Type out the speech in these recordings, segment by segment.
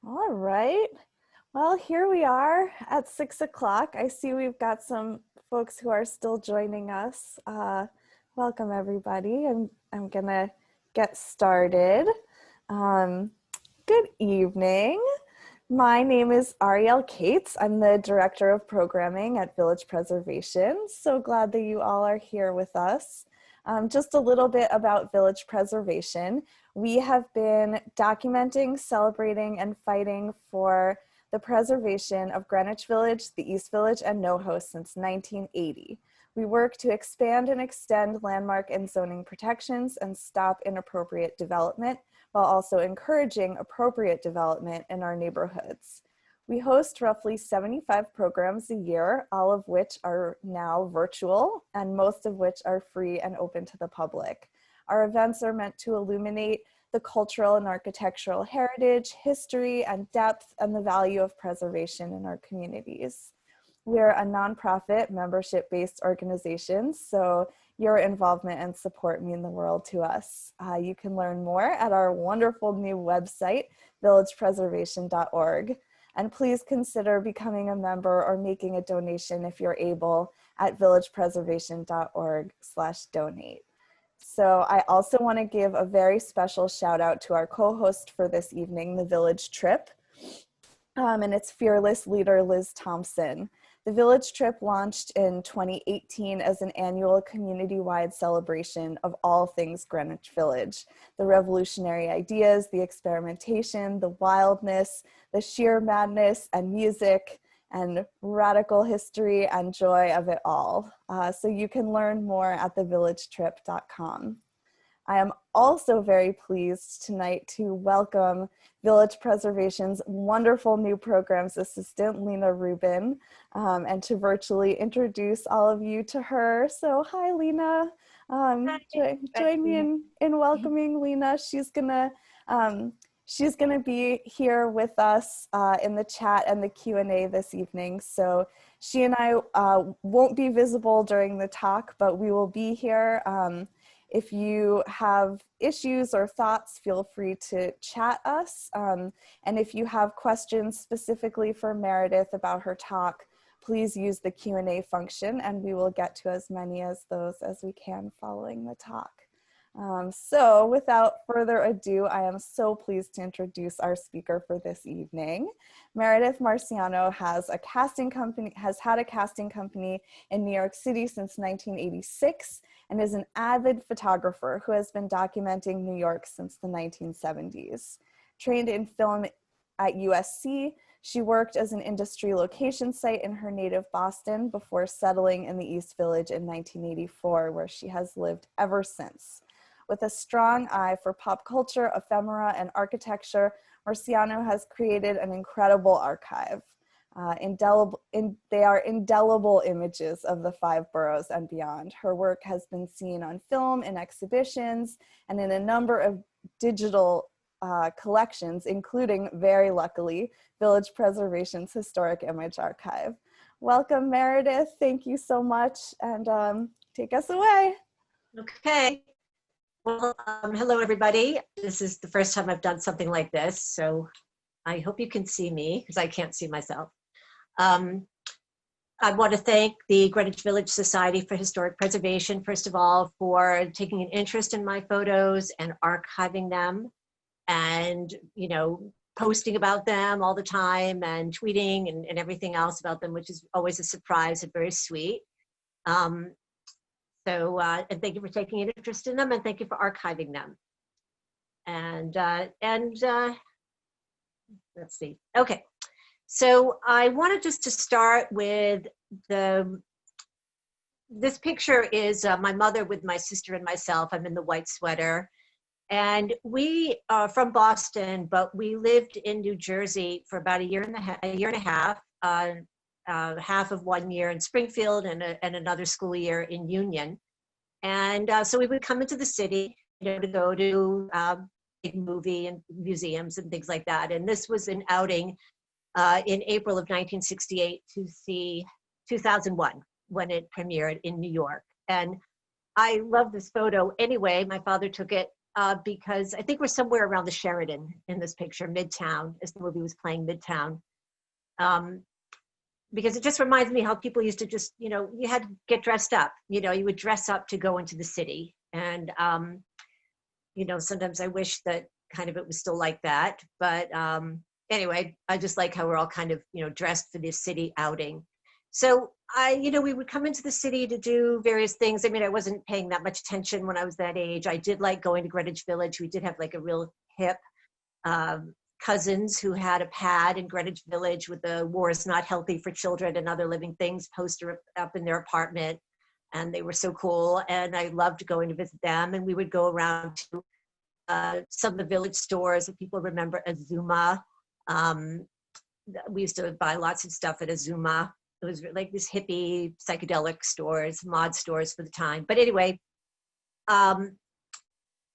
All right. Well, here we are at 6 o'clock. I see we've got some folks who are still joining us. Welcome, everybody. I'm gonna get started. Good evening. My name is Ariel Cates. I'm the Director of Programming at Village Preservation. So glad that you all are here with us. Just a little bit about Village Preservation. We have been documenting, celebrating, and fighting for the preservation of Greenwich Village, the East Village, and NoHo since 1980. We work to expand and extend landmark and zoning protections and stop inappropriate development, while also encouraging appropriate development in our neighborhoods. We host roughly 75 programs a year, all of which are now virtual, and most of which are free and open to the public. Our events are meant to illuminate the cultural and architectural heritage, history, and depth, and the value of preservation in our communities. We're a nonprofit, membership-based organization, so your involvement and support mean the world to us. You can learn more at our wonderful new website, villagepreservation.org. And please consider becoming a member or making a donation if you're able at villagepreservation.org/donate. So I also want to give a very special shout out to our co-host for this evening, the Village Trip, and its fearless leader, Liz Thompson. The Village Trip launched in 2018 as an annual community-wide celebration of all things Greenwich Village. The revolutionary ideas, the experimentation, the wildness, the sheer madness and music, and radical history and joy of it all. So you can learn more at thevillagetrip.com. I am also very pleased tonight to welcome Village Preservation's wonderful new programs assistant, Lena Rubin, and to virtually introduce all of you to her. So hi, Lena. Join me in welcoming Lena. She's gonna be here with us in the chat and the Q&A this evening. So she and I won't be visible during the talk, but we will be here. If you have issues or thoughts, feel free to chat us. And if you have questions specifically for Meredith about her talk, please use the Q&A function and we will get to as many of those as we can following the talk. So without further ado, I am so pleased to introduce our speaker for this evening. Meredith Marciano has had a casting company in New York City since 1986 and is an avid photographer who has been documenting New York since the 1970s. Trained in film at USC, she worked as an industry location site in her native Boston before settling in the East Village in 1984, where she has lived ever since. With a strong eye for pop culture, ephemera, and architecture, Marciano has created an incredible archive. They are indelible images of the 5 boroughs and beyond. Her work has been seen on film, in exhibitions, and in a number of digital collections, including, very luckily, Village Preservation's Historic Image Archive. Welcome, Meredith. Thank you so much, and take us away. Okay. Well, hello, everybody. This is the first time I've done something like this, so I hope you can see me because I can't see myself. I want to thank the Greenwich Village Society for Historic Preservation, first of all, for taking an interest in my photos and archiving them and, you know, posting about them all the time and tweeting and everything else about them, which is always a surprise and very sweet. And thank you for taking an interest in them, and thank you for archiving them. And let's see. Okay, so I wanted just to start with this picture is my mother with my sister and myself. I'm in the white sweater. And we are from Boston, but we lived in New Jersey for about a year and a half. Half of 1 year in Springfield and another school year in Union. And so we would come into the city, you know, to go to big movie and museums and things like that. And this was an outing in April of 1968 to see 2001 when it premiered in New York. And I love this photo anyway. My father took it because I think we're somewhere around the Sheridan in this picture, Midtown, as the movie was playing Midtown. Because it just reminds me how people used to just, you know, you had to get dressed up, you know, you would dress up to go into the city. And, you know, sometimes I wish that kind of it was still like that. But anyway, I just like how we're all kind of, you know, dressed for this city outing. So you know, we would come into the city to do various things. I mean, I wasn't paying that much attention when I was that age. I did like going to Greenwich Village. We did have like a real hip cousins who had a pad in Greenwich Village with the "War is not healthy for children and other living things" poster up in their apartment. And they were so cool. And I loved going to visit them. And we would go around to some of the village stores that people remember, Azuma. We used to buy lots of stuff at Azuma. It was like these hippie psychedelic stores, mod stores for the time. But anyway,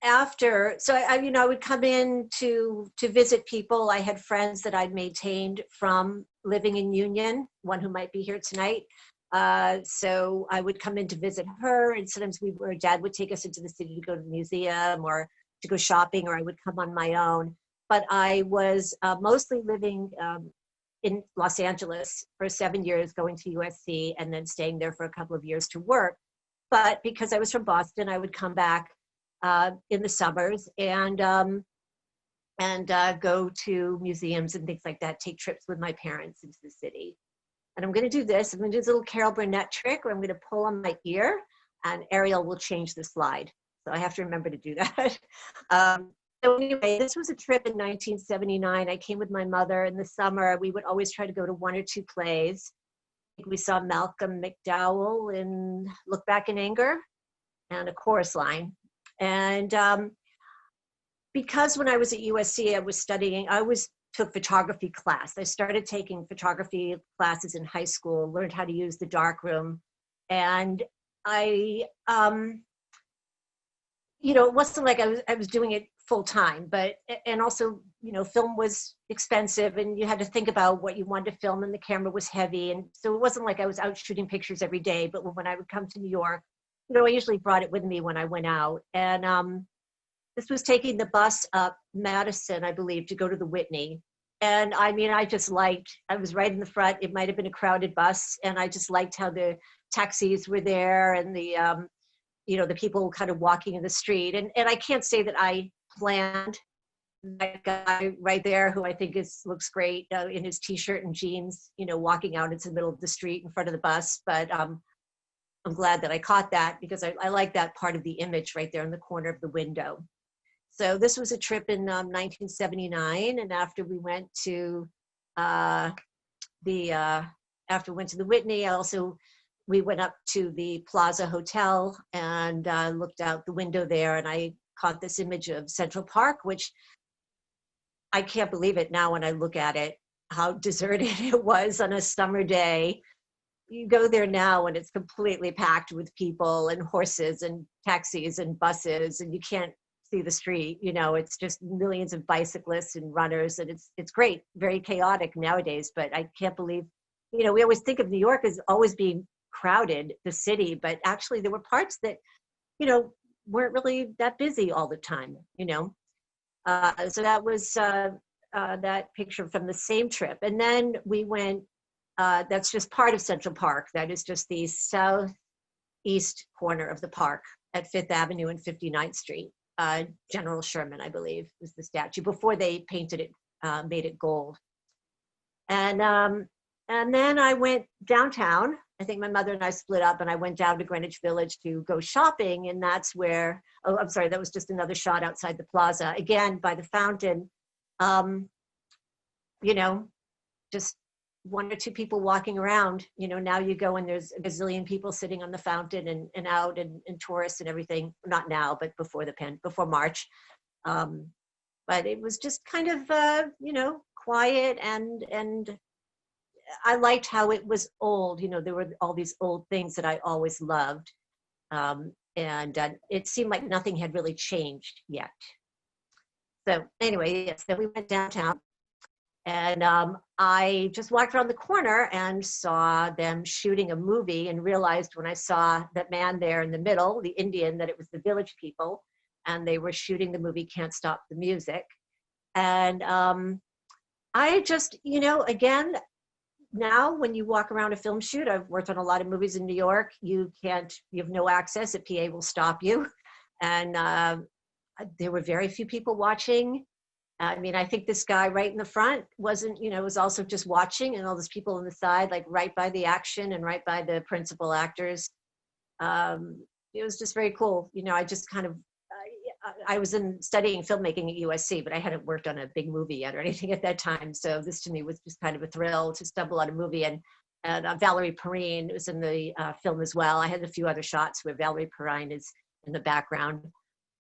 after, so you know, I would come in to visit people. I had friends that I'd maintained from living in Union, one who might be here tonight. So I would come in to visit her, and sometimes Dad would take us into the city to go to the museum or to go shopping, or I would come on my own. But I was mostly living in Los Angeles for 7 years, going to USC and then staying there for a couple of years to work. But because I was from Boston, I would come back in the summers and go to museums and things like that, take trips with my parents into the city. And I'm going to do this. I'm going to do this little Carol Burnett trick where I'm going to pull on my ear and Ariel will change the slide. So I have to remember to do that. So anyway, this was a trip in 1979. I came with my mother in the summer. We would always try to go to one or two plays. We saw Malcolm McDowell in Look Back in Anger and A Chorus Line. And because when I was at USC, I took photography class. I started taking photography classes in high school, learned how to use the darkroom. And I, you know, it wasn't like I was doing it full time, and also, you know, film was expensive and you had to think about what you wanted to film and the camera was heavy. And so it wasn't like I was out shooting pictures every day, but when I would come to New York, you know, I usually brought it with me when I went out. And this was taking the bus up Madison, I believe, to go to the Whitney. And I mean, I was right in the front. It might've been a crowded bus. And I just liked how the taxis were there and the, you know, the people kind of walking in the street. And I can't say that I planned that guy right there, who I think looks great in his t-shirt and jeans, you know, walking out into the middle of the street in front of the bus. But I'm glad that I caught that because I like that part of the image right there in the corner of the window. So this was a trip in 1979. And after we went to the Whitney, we went up to the Plaza Hotel and looked out the window there, and I caught this image of Central Park, which I can't believe it now when I look at it, how deserted it was on a summer day. You go there now and it's completely packed with people and horses and taxis and buses, and you can't see the street. You know, it's just millions of bicyclists and runners, and it's great, very chaotic nowadays. But I can't believe, you know, we always think of New York as always being crowded, the city, but actually there were parts that, you know, weren't really that busy all the time, you know. So that was that picture from the same trip. And then we went, that's just part of Central Park. That is just the southeast corner of the park at Fifth Avenue and 59th Street. General Sherman, I believe, was the statue before they painted it, made it gold. And then I went downtown. I think my mother and I split up and I went down to Greenwich Village to go shopping. And that's where, oh, I'm sorry, that was just another shot outside the plaza. Again, by the fountain, you know, just one or two people walking around. You know, now you go and there's a gazillion people sitting on the fountain and out and tourists and everything. Not now, but before March. But it was just kind of, you know, quiet and I liked how it was old. You know, there were all these old things that I always loved. And it seemed like nothing had really changed yet. So anyway, yes, then we went downtown and I just walked around the corner and saw them shooting a movie and realized when I saw that man there in the middle, the Indian, that it was the Village People. and they were shooting the movie Can't Stop the Music. And I just, again, now when you walk around a film shoot, I've worked on a lot of movies in New York, you have no access, a PA will stop you. And there were very few people watching. I mean, I think this guy right in the front wasn't, was also just watching, and all those people on the side, like right by the action and right by the principal actors. It was just very cool. I just kind of, I was studying filmmaking at USC, but I hadn't worked on a big movie yet or anything at that time. So this to me was just kind of a thrill to stumble on a movie. And Valerie Perrine was in the film as well. I had a few other shots where Valerie Perrine is in the background,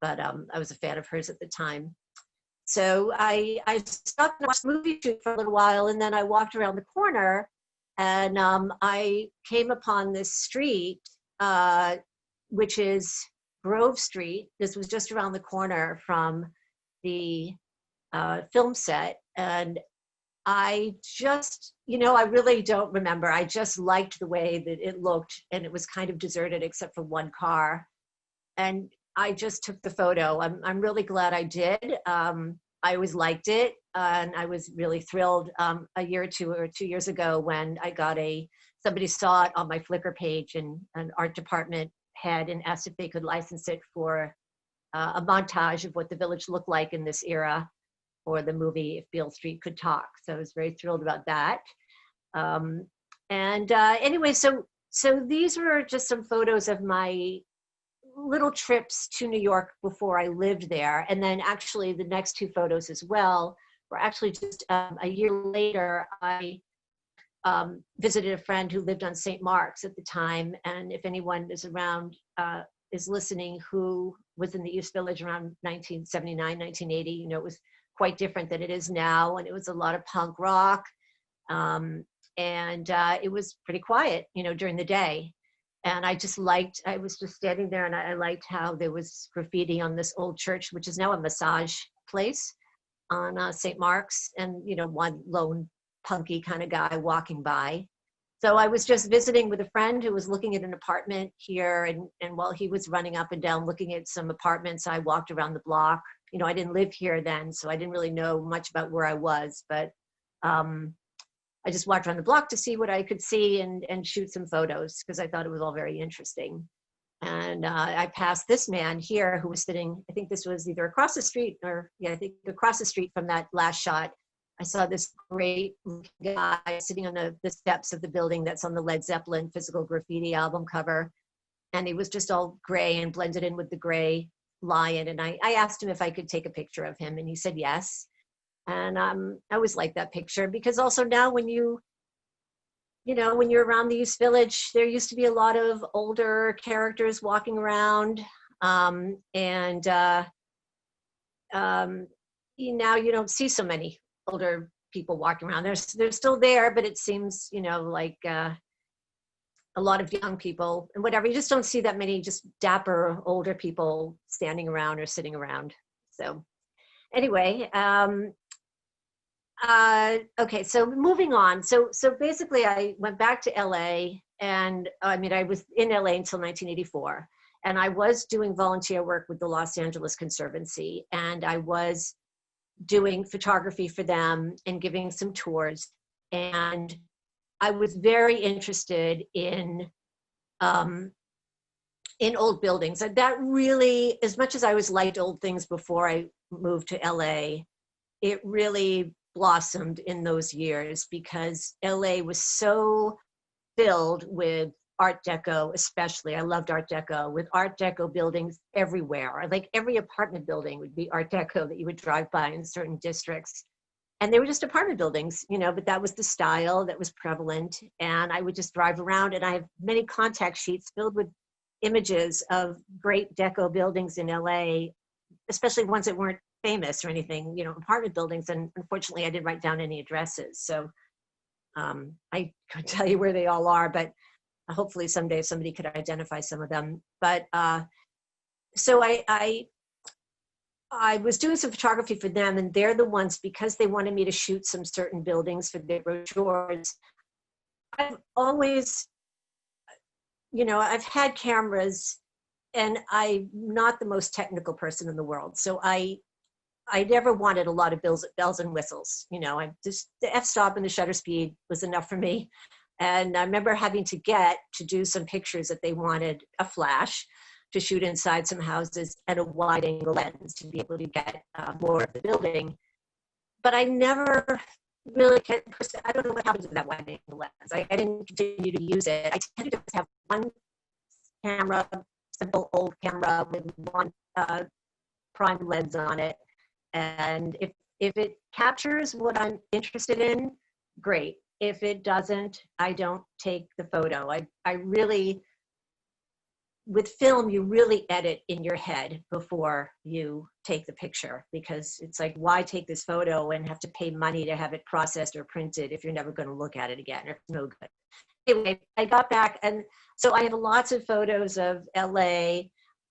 but I was a fan of hers at the time. So I stopped and watched the movie shoot for a little while, and then I walked around the corner, and I came upon this street, which is Grove Street. This was just around the corner from the film set. And I just, I really don't remember. I just liked the way that it looked, and it was kind of deserted except for one car. And I just took the photo. I'm really glad I did. I always liked it. And I was really thrilled a year or 2 years ago when I got somebody saw it on my Flickr page, and an art department head, and asked if they could license it for a montage of what the village looked like in this era for the movie If Beale Street Could Talk. So I was very thrilled about that. Anyway, so these were just some photos of my little trips to New York before I lived there. And then actually the next two photos as well were actually just a year later. I visited a friend who lived on St. Mark's at the time. And if anyone is around, is listening, who was in the East Village around 1979, 1980, it was quite different than it is now. And it was a lot of punk rock. And it was pretty quiet, during the day. And I was just standing there, and I liked how there was graffiti on this old church, which is now a massage place on St. Mark's, and, one lone punky kind of guy walking by. So I was just visiting with a friend who was looking at an apartment here. And while he was running up and down looking at some apartments, I walked around the block. I didn't live here then, so I didn't really know much about where I was, but I just walked around the block to see what I could see and shoot some photos, because I thought it was all very interesting. And I passed this man here who was sitting, I think this was either across the street I think across the street from that last shot. I saw this great guy sitting on the steps of the building that's on the Led Zeppelin Physical Graffiti album cover. And he was just all gray and blended in with the gray lion. And I asked him if I could take a picture of him, and he said yes. And I always like that picture, because also now when when you're around the East Village, there used to be a lot of older characters walking around. Now you don't see so many older people walking around. They're still there, but it seems, like a lot of young people and whatever. You just don't see that many just dapper older people standing around or sitting around. So anyway, okay, so moving on. So basically I went back to LA, and I was in LA until 1984, and I was doing volunteer work with the Los Angeles Conservancy, and I was doing photography for them and giving some tours. And I was very interested in old buildings. And that really, as much as I always liked old things before I moved to LA, it really blossomed in those years, because LA was so filled with Art Deco, especially. I loved Art Deco, with Art Deco buildings everywhere. Like every apartment building would be Art Deco that you would drive by in certain districts. And they were just apartment buildings, but that was the style that was prevalent. And I would just drive around, and I have many contact sheets filled with images of great Deco buildings in LA, especially ones that weren't famous or anything, apartment buildings. And unfortunately, I didn't write down any addresses. So I could tell you where they all are, but hopefully someday somebody could identify some of them. But so I was doing some photography for them, and they're the ones, because they wanted me to shoot some certain buildings for their brochures. I've always, I've had cameras and I'm not the most technical person in the world. So I never wanted a lot of bells and whistles. You know, I just, the f-stop and the shutter speed was enough for me. And I remember having to do some pictures that they wanted a flash to shoot inside some houses and a wide angle lens to be able to get more of the building. But I never really, I don't know what happened to that wide angle lens. I didn't continue to use it. I tended to have one camera, simple old camera with one prime lens on it. And if it captures what I'm interested in, great. If it doesn't, I don't take the photo. I really, with film, you really edit in your head before you take the picture, because it's like, why take this photo and have to pay money to have it processed or printed if you're never going to look at it again, or it's no good. Anyway, I got back, and so I have lots of photos of LA.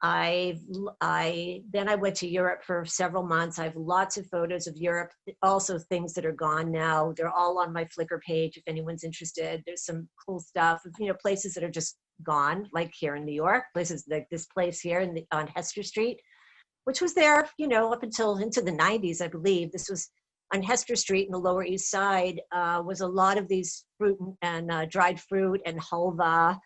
Then I went to Europe for several months. I have lots of photos of Europe, also things that are gone now. They're all on my Flickr page if anyone's interested. There's some cool stuff, you know, places that are just gone, like here in New York, places like this place here on Hester Street, which was there, you know, up until into the 90s, I believe. This was on Hester Street in the Lower East Side, was a lot of these fruit and dried fruit and halva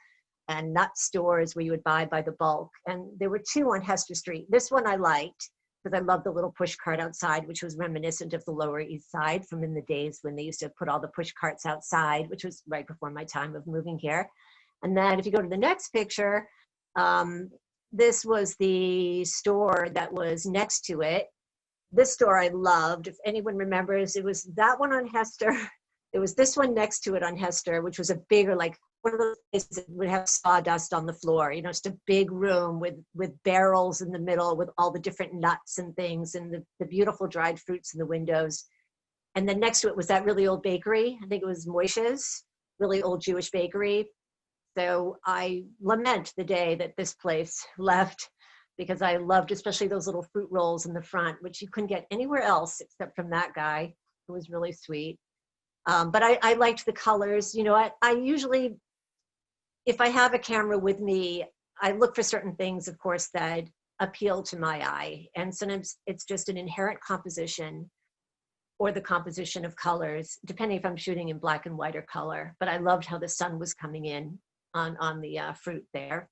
and nut stores where you would buy by the bulk. And there were two on Hester Street. This one I liked because I loved the little push cart outside, which was reminiscent of the Lower East Side from in the days when they used to put all the push carts outside, which was right before my time of moving here. And then if you go to the next picture, this was the store that was next to it. This store I loved. If anyone remembers, it was that one on Hester. There was this one next to it on Hester, which was a bigger, like one of those places that would have sawdust on the floor, you know, just a big room with barrels in the middle with all the different nuts and things and the beautiful dried fruits in the windows. And then next to it was that really old bakery. I think it was Moishe's, really old Jewish bakery. So I lament the day that this place left, because I loved especially those little fruit rolls in the front, which you couldn't get anywhere else except from that guy, who was really sweet. But I liked the colors. You know, I usually, if I have a camera with me, I look for certain things, of course, that appeal to my eye. And sometimes it's just an inherent composition or the composition of colors, depending if I'm shooting in black and white or color. But I loved how the sun was coming in on the fruit there.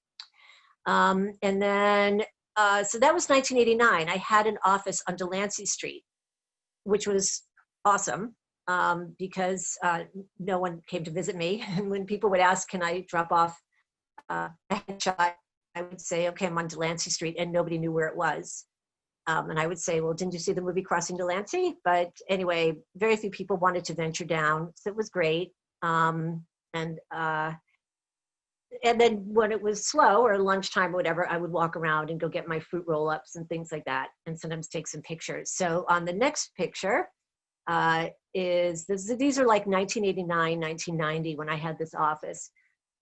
And then, so that was 1989. I had an office on Delancey Street, which was awesome. Because no one came to visit me. And when people would ask, can I drop off a headshot, I would say, okay, I'm on Delancey Street, and nobody knew where it was. And I would say, well, didn't you see the movie Crossing Delancey? But anyway, very few people wanted to venture down, so it was great. And then when it was slow or lunchtime or whatever, I would walk around and go get my fruit roll-ups and things like that, and sometimes take some pictures. So on the next picture, these are like 1989, 1990 when I had this office.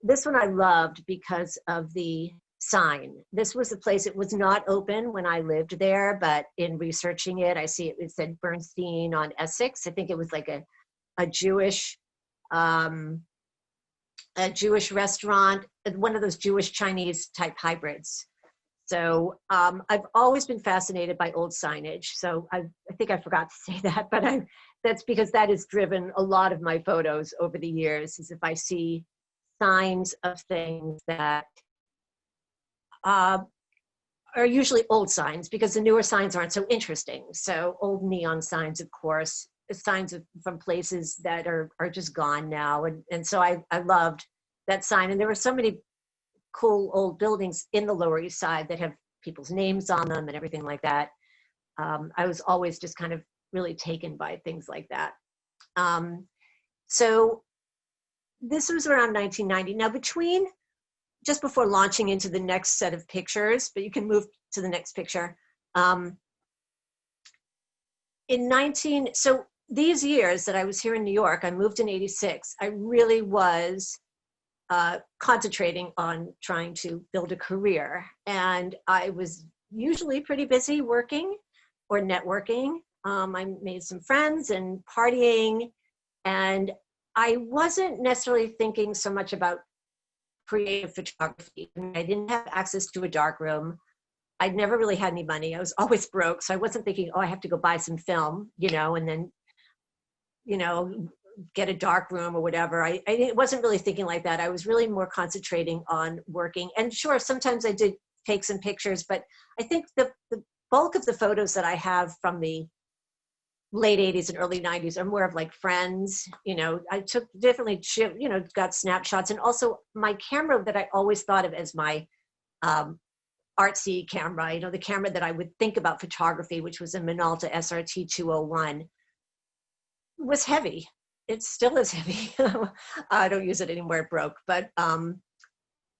This one I loved because of the sign. This was the place, it was not open when I lived there, but in researching it, I see it said Bernstein on Essex. I think it was like a Jewish restaurant, one of those Jewish Chinese type hybrids. So I've always been fascinated by old signage. So I think I forgot to say that, but that's because that has driven a lot of my photos over the years, is if I see signs of things that are usually old signs, because the newer signs aren't so interesting. So old neon signs, of course, signs from places that are just gone now. And so I loved that sign. And there were so many cool old buildings in the Lower East Side that have people's names on them and everything like that. I was always just kind of really taken by things like that. So this was around 1990. Now just before launching into the next set of pictures, but you can move to the next picture. So these years that I was here in New York, I moved in 86, I really was concentrating on trying to build a career. And I was usually pretty busy working or networking. I made some friends and partying, and I wasn't necessarily thinking so much about creative photography. I mean, I didn't have access to a darkroom. I'd never really had any money. I was always broke. So I wasn't thinking, oh, I have to go buy some film, you know, and then, you know, get a dark room or whatever. I wasn't really thinking like that. I was really more concentrating on working. And sure, sometimes I did take some pictures, but I think the bulk of the photos that I have from the late 80s and early 90s are more of like friends. You know, I took definitely, you know, got snapshots. And also my camera that I always thought of as my artsy camera, you know, the camera that I would think about photography, which was a Minolta SRT 201, was heavy. It still is heavy. I don't use it anymore, it broke. But,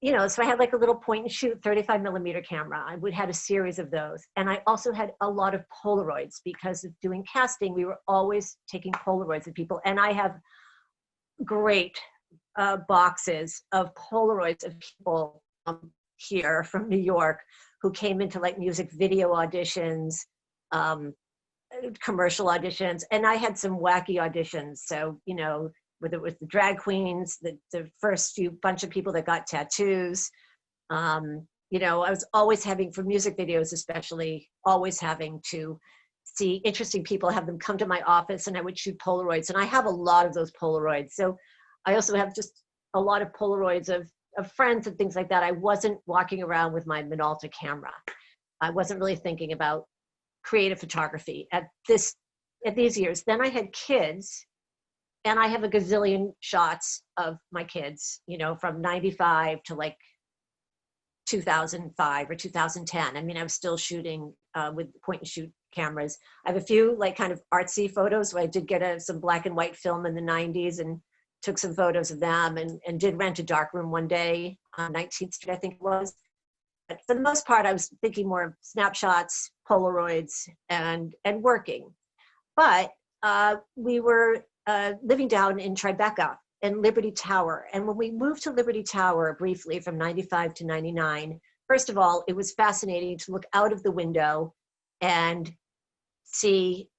you know, so I had like a little point and shoot 35 millimeter camera. I would have a series of those. And I also had a lot of Polaroids because of doing casting. We were always taking Polaroids of people. And I have great boxes of Polaroids of people here from New York who came into like music video auditions, commercial auditions, and I had some wacky auditions. So, you know, whether it was the drag queens, the first few bunch of people that got tattoos, you know, I was always having, for music videos especially, always having to see interesting people, have them come to my office, and I would shoot Polaroids. And I have a lot of those Polaroids. So I also have just a lot of Polaroids of friends and things like that. I wasn't walking around with my Minolta camera. I wasn't really thinking about creative photography at these years. Then I had kids, and I have a gazillion shots of my kids, you know, from 95 to like 2005 or 2010. I mean, I was still shooting with point and shoot cameras. I have a few like kind of artsy photos where I did get some black and white film in the 90s and took some photos of them, and did rent a darkroom one day on 19th Street, I think it was. But for the most part, I was thinking more of snapshots, Polaroids, and working. But we were living down in Tribeca and Liberty Tower. And when we moved to Liberty Tower briefly from 95 to 99, first of all, it was fascinating to look out of the window and see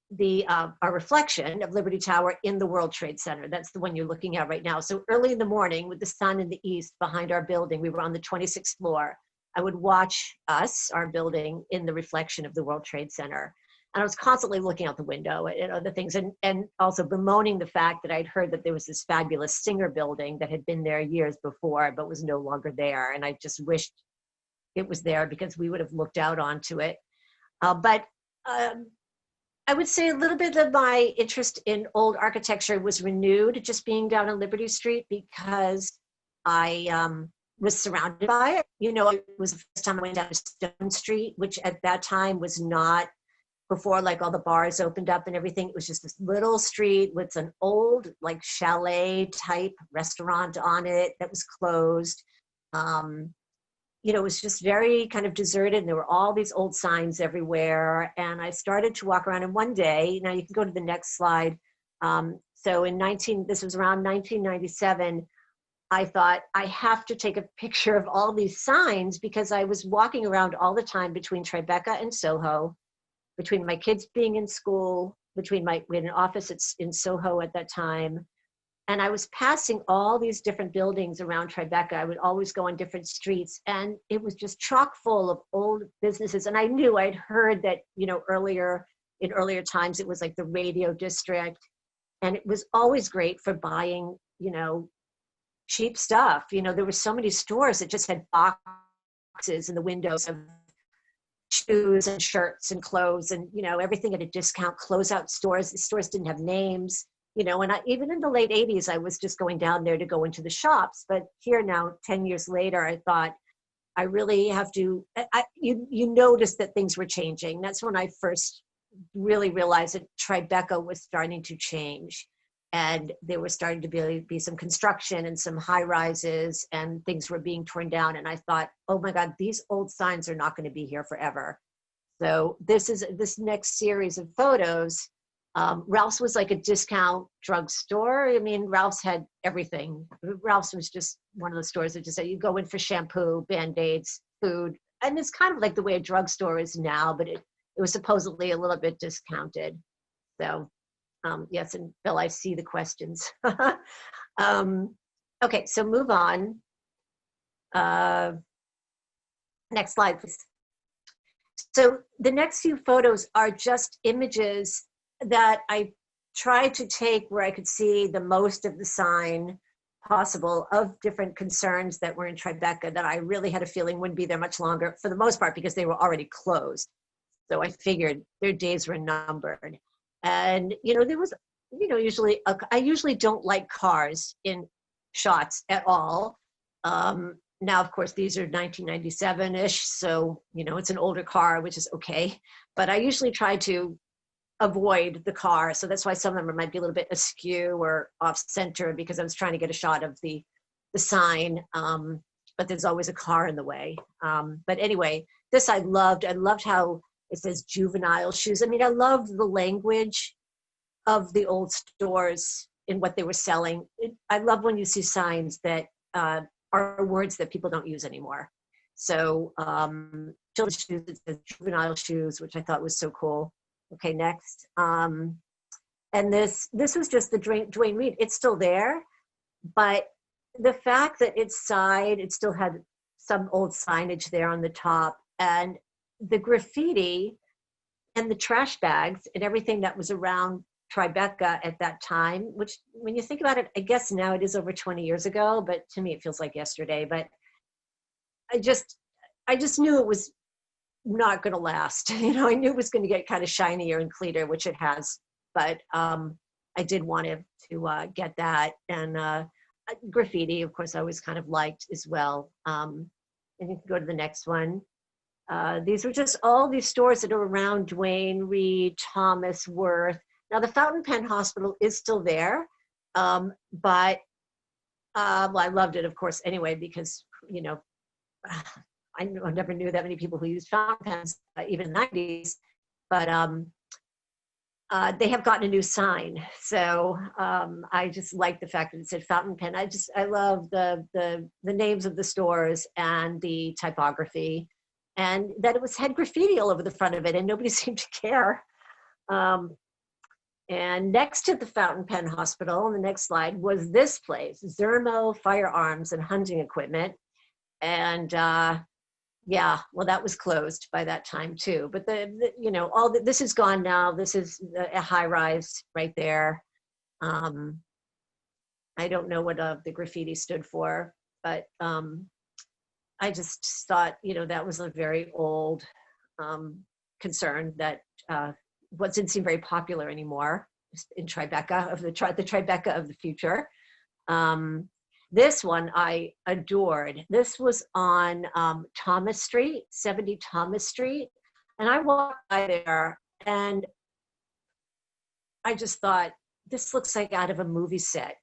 our reflection of Liberty Tower in the World Trade Center. That's the one you're looking at right now. So early in the morning with the sun in the east behind our building, we were on the 26th floor. I would watch our building in the reflection of the World Trade Center. And I was constantly looking out the window at other things, and also bemoaning the fact that I'd heard that there was this fabulous Singer building that had been there years before, but was no longer there. And I just wished it was there because we would have looked out onto it. But I would say a little bit of my interest in old architecture was renewed just being down on Liberty Street because I was surrounded by it. You know, it was the first time I went down to Stone Street, which at that time was not before like all the bars opened up and everything. It was just this little street with an old like chalet type restaurant on it that was closed. You know, it was just very kind of deserted, and there were all these old signs everywhere. And I started to walk around, and one day, now you can go to the next slide. So this was around 1997, I thought I have to take a picture of all these signs because I was walking around all the time between Tribeca and SoHo, between my kids being in school, we had an office in SoHo at that time. And I was passing all these different buildings around Tribeca. I would always go on different streets, and it was just chock full of old businesses. And I knew, I'd heard that, you know, in earlier times, it was like the radio district. And it was always great for buying, you know, cheap stuff. You know, there were so many stores that just had boxes in the windows of shoes and shirts and clothes and, you know, everything at a discount, closeout stores. The stores didn't have names. You know, and even in the late 80s, I was just going down there to go into the shops. But here now, 10 years later, I thought, I really have to, you noticed that things were changing. That's when I first really realized that Tribeca was starting to change. And there was starting to be some construction and some high rises, and things were being torn down. And I thought, oh my God, these old signs are not going to be here forever. So this next series of photos, Ralph's was like a discount drugstore. I mean, Ralph's had everything. Ralph's was just one of the stores that just said you go in for shampoo, Band-Aids, food. And it's kind of like the way a drugstore is now, but it was supposedly a little bit discounted. So, yes, and Bill, I see the questions. Okay, so move on. Uh, Next slide, please. So the next few photos are just images that I tried to take where I could see the most of the sign possible of different concerns that were in Tribeca that I really had a feeling wouldn't be there much longer, for the most part, because they were already closed. So I figured their days were numbered. And, there was, usually, I usually don't like cars in shots at all. Now, of course, these are 1997-ish, so, it's an older car, which is okay. But I usually try to avoid the car. So that's why some of them might be a little bit askew or off center, because I was trying to get a shot of the sign. But there's always a car in the way. But anyway, this I loved. I loved how it says juvenile shoes. I mean, I loved the language of the old stores in what they were selling. I love when you see signs that are words that people don't use anymore. So children's shoes, it says juvenile shoes, which I thought was so cool. Okay, next. And this was just the Dwayne Reed. It's still there, but the fact that it's side, it still had some old signage there on the top, and the graffiti and the trash bags and everything that was around Tribeca at that time, which when you think about it, I guess now it is over 20 years ago, but to me it feels like yesterday. But I just knew it was not going to last. I knew it was going to get kind of shinier and cleaner, which it has. But I did want to get that. And graffiti, of course, I always kind of liked as well. And you can go to the next one. These were just all these stores that are around Dwayne Reed, Thomas, Worth. Now, the Fountain Pen Hospital is still there, but well, I loved it, of course, anyway, because, I never knew that many people who used fountain pens, even in the 90s, but they have gotten a new sign. So I just like the fact that it said fountain pen. I love the names of the stores and the typography, and that it had graffiti all over the front of it, and nobody seemed to care. And next to the Fountain Pen Hospital, on the next slide, was this place, Zermo Firearms and Hunting Equipment. And yeah, well, that was closed by that time too. But this is gone now. This is a high rise right there. I don't know what the graffiti stood for, but I just thought, that was a very old concern that didn't seem very popular anymore in Tribeca, the Tribeca of the future. This one I adored. This was on Thomas Street, 70 Thomas Street. And I walked by there and I just thought, this looks like out of a movie set,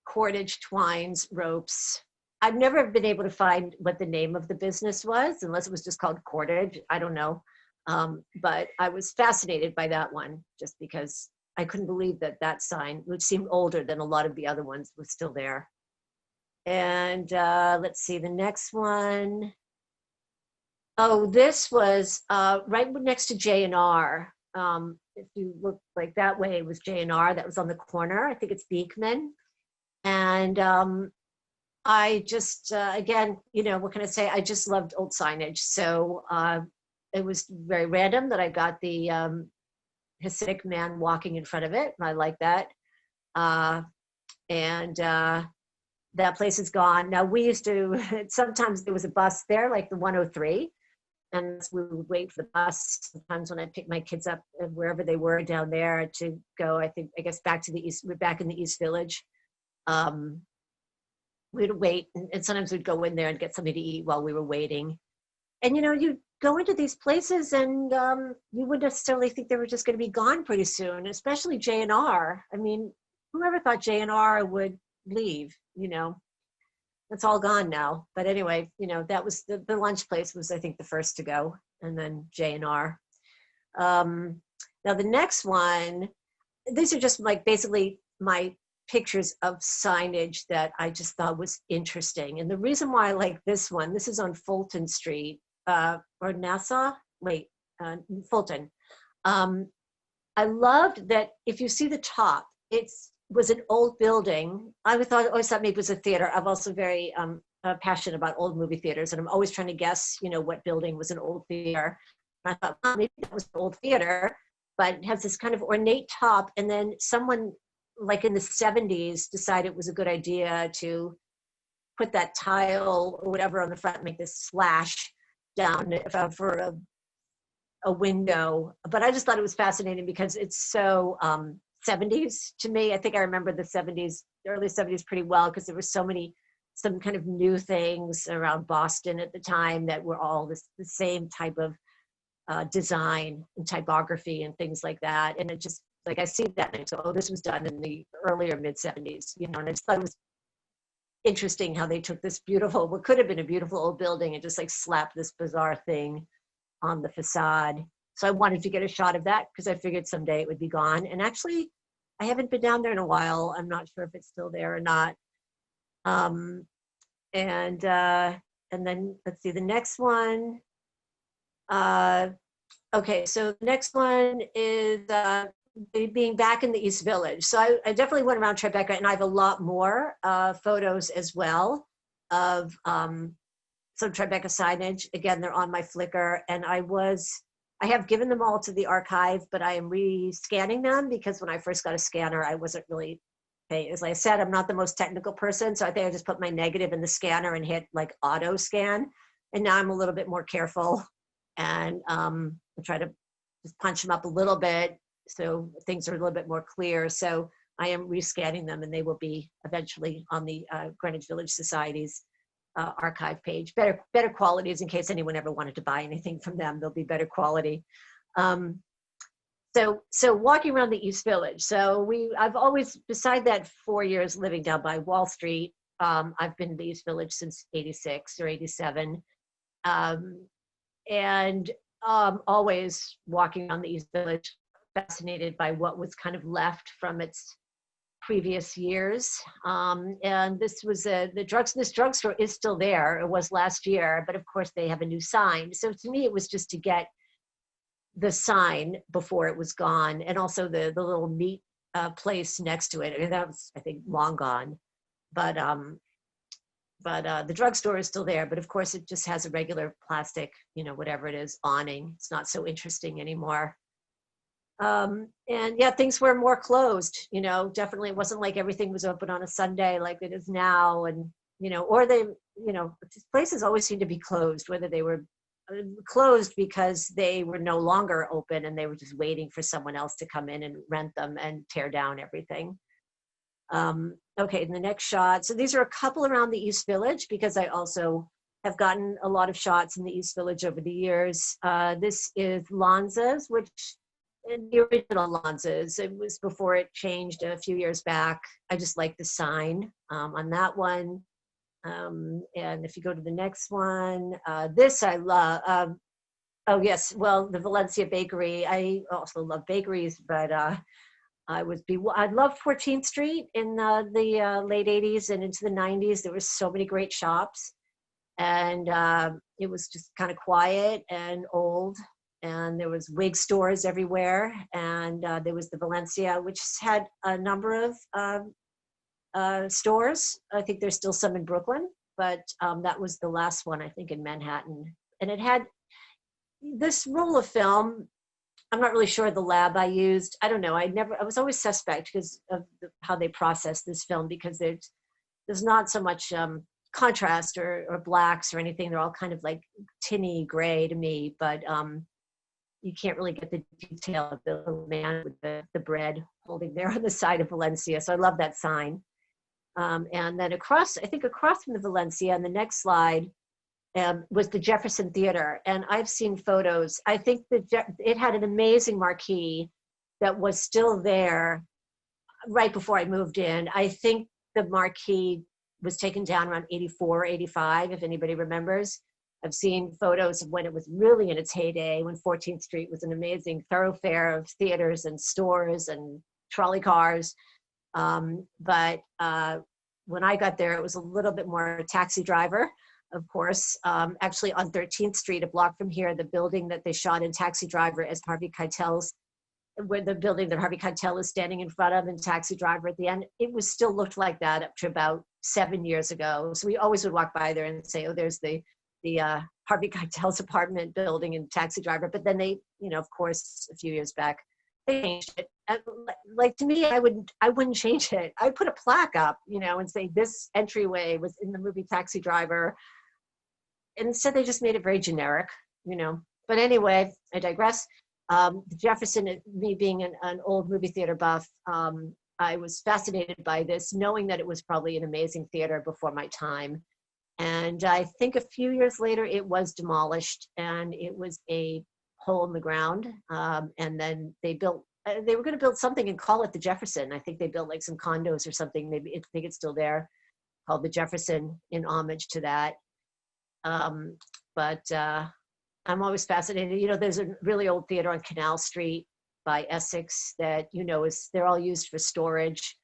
cordage, twines, ropes. I've never been able to find what the name of the business was, unless it was just called Cordage. I don't know. But I was fascinated by that one just because I couldn't believe that sign, which seemed older than a lot of the other ones, was still there. And let's see, the next one. Oh, this was right next to J&R. If you look like that way, it was J&R that was on the corner. I think it's Beekman. And I just, again, what can I say? I just loved old signage. So it was very random that I got the Hasidic man walking in front of it. I like that. And that place is gone. Now, we used to, sometimes there was a bus there, like the 103. And we would wait for the bus. Sometimes when I picked my kids up wherever they were down there to go, I guess back to the East, we're back in the East Village. We'd wait, and sometimes we'd go in there and get something to eat while we were waiting. And you go into these places and you wouldn't necessarily think they were just going to be gone pretty soon, especially J&R. I mean, whoever thought J&R would leave, It's all gone now. But anyway, that was the lunch place was, I think, the first to go, and then J&R. Now the next one, these are just like basically my pictures of signage that I just thought was interesting. And the reason why I like this one, this is on Fulton Street, or Nassau, Fulton. I loved that if you see the top, it's was an old building. Always thought maybe it was a theater. I'm also very passionate about old movie theaters, and I'm always trying to guess, you know, what building was an old theater. And I thought, well, maybe that was an old theater, but it has this kind of ornate top. And then someone, like in the 70s, decided it was a good idea to put that tile or whatever on the front, make this slash down for a window. But I just thought it was fascinating because it's so 70s to me. I think I remember the 70s, the early 70s pretty well, because there were some kind of new things around Boston at the time that were all the same type of design and typography and things like that. And it just, like, I see that and so, oh, this was done in the earlier mid 70s, you know, and I just thought it was interesting how they took this beautiful, what could have been a beautiful old building, and just like slapped this bizarre thing on the facade. So I wanted to get a shot of that because I figured someday it would be gone. And actually, I haven't been down there in a while. I'm not sure if it's still there or not. And then let's see the next one. Okay, so the next one is being back in the East Village. So I definitely went around Tribeca, and I have a lot more photos as well of some Tribeca signage. Again, they're on my Flickr, and I have given them all to the archive, but I am re-scanning them because when I first got a scanner, I wasn't really, as I said, I'm not the most technical person, so I think I just put my negative in the scanner and hit like auto scan, and now I'm a little bit more careful and try to just punch them up a little bit so things are a little bit more clear. So I am rescanning them, and they will be eventually on the Greenwich Village Society's archive page. Better qualities in case anyone ever wanted to buy anything from them. They'll be better quality. So walking around the East Village. So I've always, beside that 4 years living down by Wall Street, I've been in the East Village since 86 or 87. And always walking around the East Village, fascinated by what was kind of left from its previous years. And this was this drugstore is still there. It was last year, but of course they have a new sign. So to me, it was just to get the sign before it was gone, and also the little meat place next to it. I mean, that was, I think, long gone. But the drugstore is still there. But of course, it just has a regular plastic, you know, whatever it is, awning. It's not so interesting anymore. And yeah, things were more closed, you know, definitely. It wasn't like everything was open on a Sunday like it is now. And, you know, or they, you know, places always seemed to be closed, whether they were closed because they were no longer open and they were just waiting for someone else to come in and rent them and tear down everything. Okay, in the next shot. So these are a couple around the East Village because I also have gotten a lot of shots in the East Village over the years. This is Lanza's, which the original Lanza's. It was before it changed a few years back. I just like the sign on that one. And if you go to the next one, this I love. Oh yes, well, the Valencia Bakery. I also love bakeries, but I loved 14th Street in the late 80s and into the 90s. There were so many great shops, and it was just kind of quiet and old. And there was wig stores everywhere, and there was the Valencia, which had a number of stores. I think there's still some in Brooklyn, but that was the last one, I think, in Manhattan. And it had this roll of film. I'm not really sure the lab I used. I don't know. I was always suspect because of how they process this film, because there's not so much contrast or blacks or anything. They're all kind of like tinny gray to me, but you can't really get the detail of the little man with the bread holding there on the side of Valencia. So I love that sign. And then across from the Valencia, on the next slide, was the Jefferson Theater. And I've seen photos. I think it had an amazing marquee that was still there right before I moved in. I think the marquee was taken down around 84, 85, if anybody remembers. I've seen photos of when it was really in its heyday, when 14th Street was an amazing thoroughfare of theaters and stores and trolley cars. But when I got there, it was a little bit more taxi driver, of course. Actually, on 13th Street, a block from here, the building that they shot in Taxi Driver as Harvey Keitel's where the building that Harvey Keitel is standing in front of and Taxi Driver at the end, it was still looked like that up to about 7 years ago. So we always would walk by there and say, oh, there's the Harvey Keitel's apartment building and Taxi Driver. But then they, you know, of course, a few years back, they changed it. Like, to me, I wouldn't change it. I'd put a plaque up, you know, and say this entryway was in the movie Taxi Driver. And instead they just made it very generic, you know. But anyway, I digress. Jefferson, me being an old movie theater buff, I was fascinated by this, knowing that it was probably an amazing theater before my time. And I think a few years later, it was demolished and it was a hole in the ground. And then they were going to build something and call it the Jefferson. I think they built like some condos or something. Maybe I think it's still there, called the Jefferson, in homage to that. But I'm always fascinated. You know, there's a really old theater on Canal Street by Essex that, you know, they're all used for storage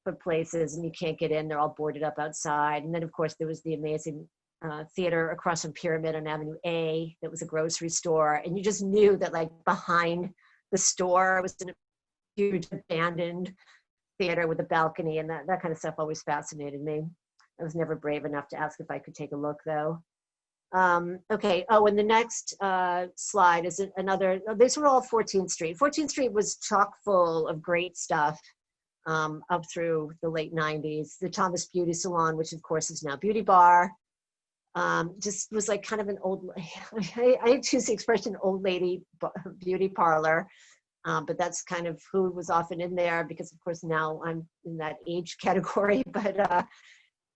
for places and you can't get in. They're all boarded up outside. And then, of course, there was the amazing theater across from Pyramid on Avenue A that was a grocery store. And you just knew that, like, behind the store was a huge abandoned theater with a balcony, and that kind of stuff always fascinated me. I was never brave enough to ask if I could take a look, though. Okay. Oh, and the next slide is another. These were all 14th Street. 14th Street was chock full of great stuff up through the late 90s. The Thomas Beauty Salon, which of course is now Beauty Bar, just was like kind of an old. I choose the expression old lady beauty parlor, but that's kind of who was often in there, because of course now I'm in that age category. But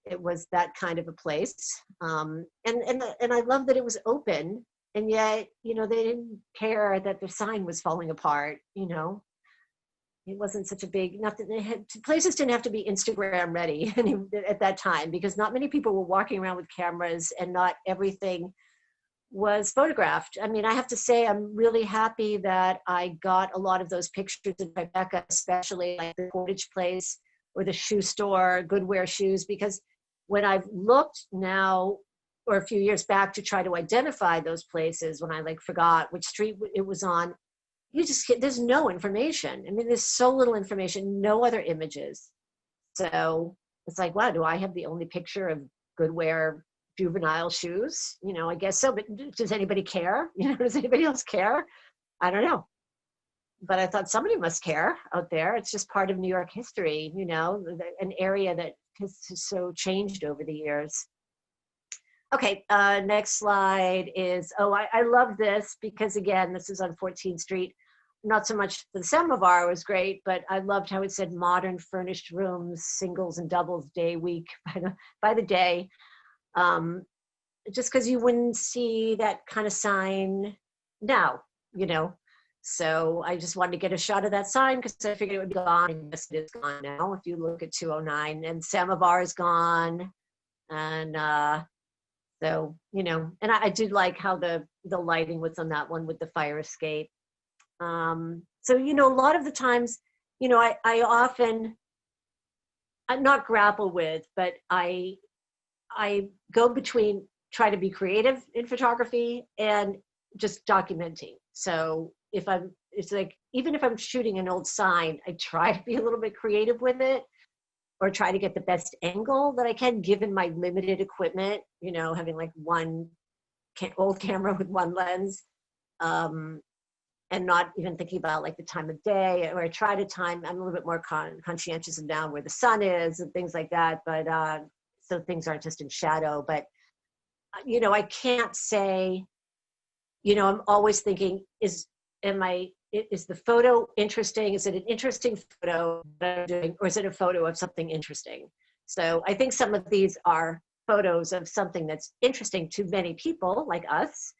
it was that kind of a place. And I love that it was open, and yet, you know, they didn't care that the sign was falling apart, you know. It wasn't such a big, places didn't have to be Instagram ready at that time, because not many people were walking around with cameras and not everything was photographed. I mean, I have to say, I'm really happy that I got a lot of those pictures in Tribeca, especially like the Portage Place or the shoe store, Goodwear Shoes, because when I've looked now, or a few years back, to try to identify those places, when I like forgot which street it was on, there's no information. I mean, there's so little information, no other images. So it's like, wow, do I have the only picture of Goodwear juvenile shoes? You know, I guess so, but does anybody care? You know, does anybody else care? I don't know. But I thought somebody must care out there. It's just part of New York history, you know, an area that has so changed over the years. Okay, next slide is, I love this because, again, this is on 14th Street. Not so much the samovar was great, but I loved how it said modern furnished rooms, singles and doubles, day, week, by the day. Just because you wouldn't see that kind of sign now, you know. So I just wanted to get a shot of that sign because I figured it would be gone. And yes, it is gone now. If you look at 209, and samovar is gone. And so, you know, and I did like how the lighting was on that one with the fire escape. So, you know, a lot of the times, you know, I often, I'm not grapple with, but I go between try to be creative in photography and just documenting. So it's like, even if I'm shooting an old sign, I try to be a little bit creative with it, or try to get the best angle that I can given my limited equipment, you know, having like one old camera with one lens, and not even thinking about like the time of day, or I try to time, I'm a little bit more conscientious of now where the sun is and things like that. But so things aren't just in shadow, but you know, I can't say, you know, I'm always thinking, is the photo interesting? Is it an interesting photo that I'm doing, or is it a photo of something interesting? So I think some of these are photos of something that's interesting to many people like us,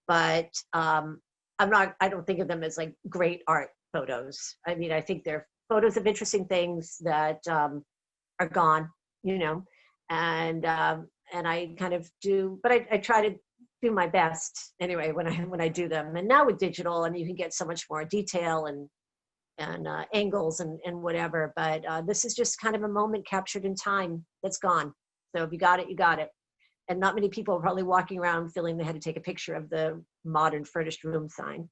but I don't think of them as like great art photos. I mean, I think they're photos of interesting things that are gone, you know, and I kind of do, but I try to do my best anyway when I do them. And now with digital, and you can get so much more detail and angles and whatever. But this is just kind of a moment captured in time that's gone. So if you got it, you got it. And not many people are probably walking around feeling they had to take a picture of the modern furnished room sign.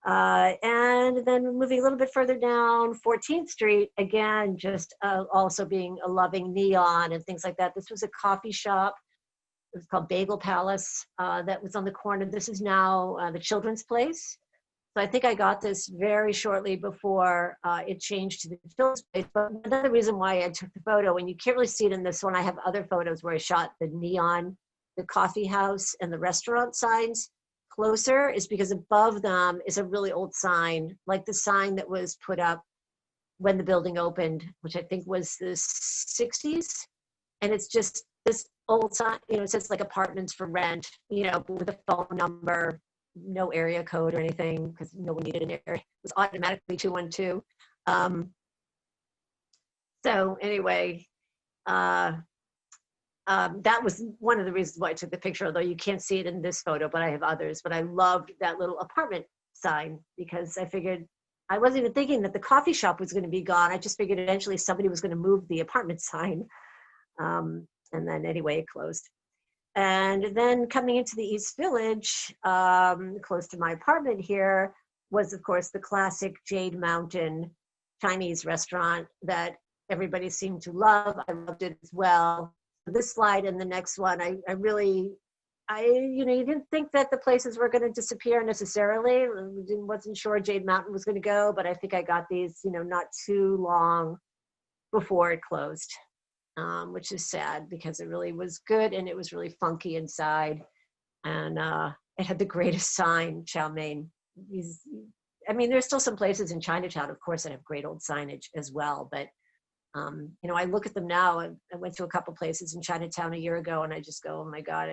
And then moving a little bit further down 14th Street, again, just also being a loving neon and things like that. This was a coffee shop. It was called Bagel Palace, that was on the corner. This is now the Children's Place. So I think I got this very shortly before it changed to the Children's Place. But another reason why I took the photo, and you can't really see it in this one, I have other photos where I shot the neon, the coffee house, and the restaurant signs closer, is because above them is a really old sign, like the sign that was put up when the building opened, which I think was the 60s. And it's just this old sign, you know, it says like apartments for rent, you know, with a phone number, no area code or anything, because no one needed an area. It was automatically 212. So anyway, that was one of the reasons why I took the picture, although you can't see it in this photo, but I have others. But I loved that little apartment sign because I figured, I wasn't even thinking that the coffee shop was going to be gone. I just figured eventually somebody was going to move the apartment sign. And then anyway, it closed. And then coming into the East Village, close to my apartment here, was of course the classic Jade Mountain Chinese restaurant that everybody seemed to love. I loved it as well. This slide and the next one, I really, you know, you didn't think that the places were going to disappear necessarily. Wasn't sure Jade Mountain was going to go, but I think I got these, you know, not too long before it closed, which is sad because it really was good and it was really funky inside. And it had the greatest sign, chow mein. I mean, there's still some places in Chinatown, of course, that have great old signage as well, but you know, I look at them now. I went to a couple places in Chinatown a year ago, and I just go, "Oh my God,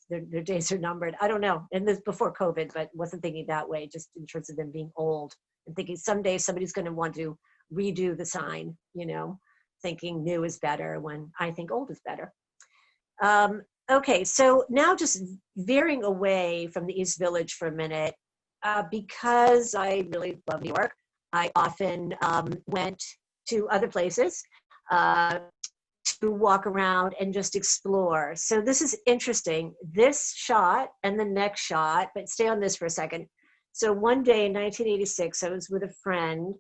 their days are numbered." I don't know, and this before COVID, but wasn't thinking that way. Just in terms of them being old, and thinking someday somebody's going to want to redo the sign. You know, thinking new is better when I think old is better. Okay, so now just veering away from the East Village for a minute, because I really love New York. I often went to other places to walk around and just explore. So this is interesting. This shot and the next shot, but stay on this for a second. So one day in 1986, I was with a friend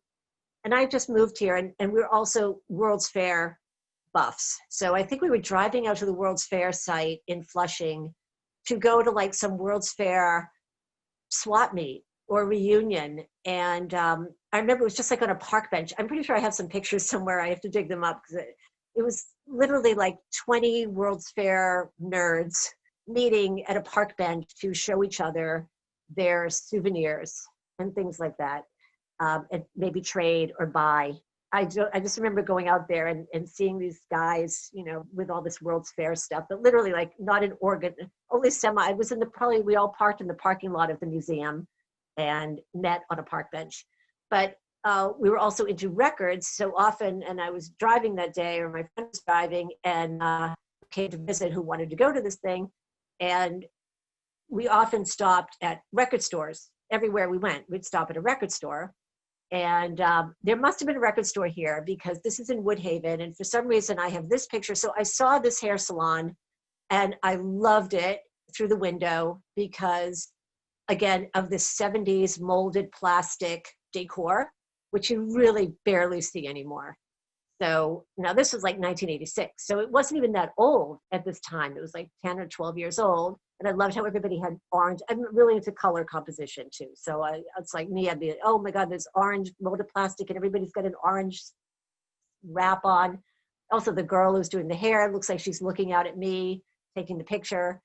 and I just moved here and we were also World's Fair buffs. So I think we were driving out to the World's Fair site in Flushing to go to like some World's Fair swap meet or reunion. And I remember it was just like on a park bench. I'm pretty sure I have some pictures somewhere. I have to dig them up because it was literally like 20 World's Fair nerds meeting at a park bench to show each other their souvenirs and things like that, and maybe trade or buy. I just remember going out there and seeing these guys, you know, with all this World's Fair stuff, but literally like not an organ, only semi. I was in we all parked in the parking lot of the museum and met on a park bench. But we were also into records so often, and I was driving that day, or my friend was driving, and came to visit who wanted to go to this thing. And we often stopped at record stores. Everywhere we went, we'd stop at a record store. And there must have been a record store here because this is in Woodhaven. And for some reason, I have this picture. So I saw this hair salon, and I loved it through the window because, again, of this 70s molded plastic decor, which you really barely see anymore. So now this was like 1986. So it wasn't even that old at this time. It was like 10 or 12 years old. And I loved how everybody had orange. I'm really into color composition too. So it's like me, I'd be like, oh my God, there's orange molded plastic and everybody's got an orange wrap on. Also the girl who's doing the hair, looks like she's looking out at me, taking the picture.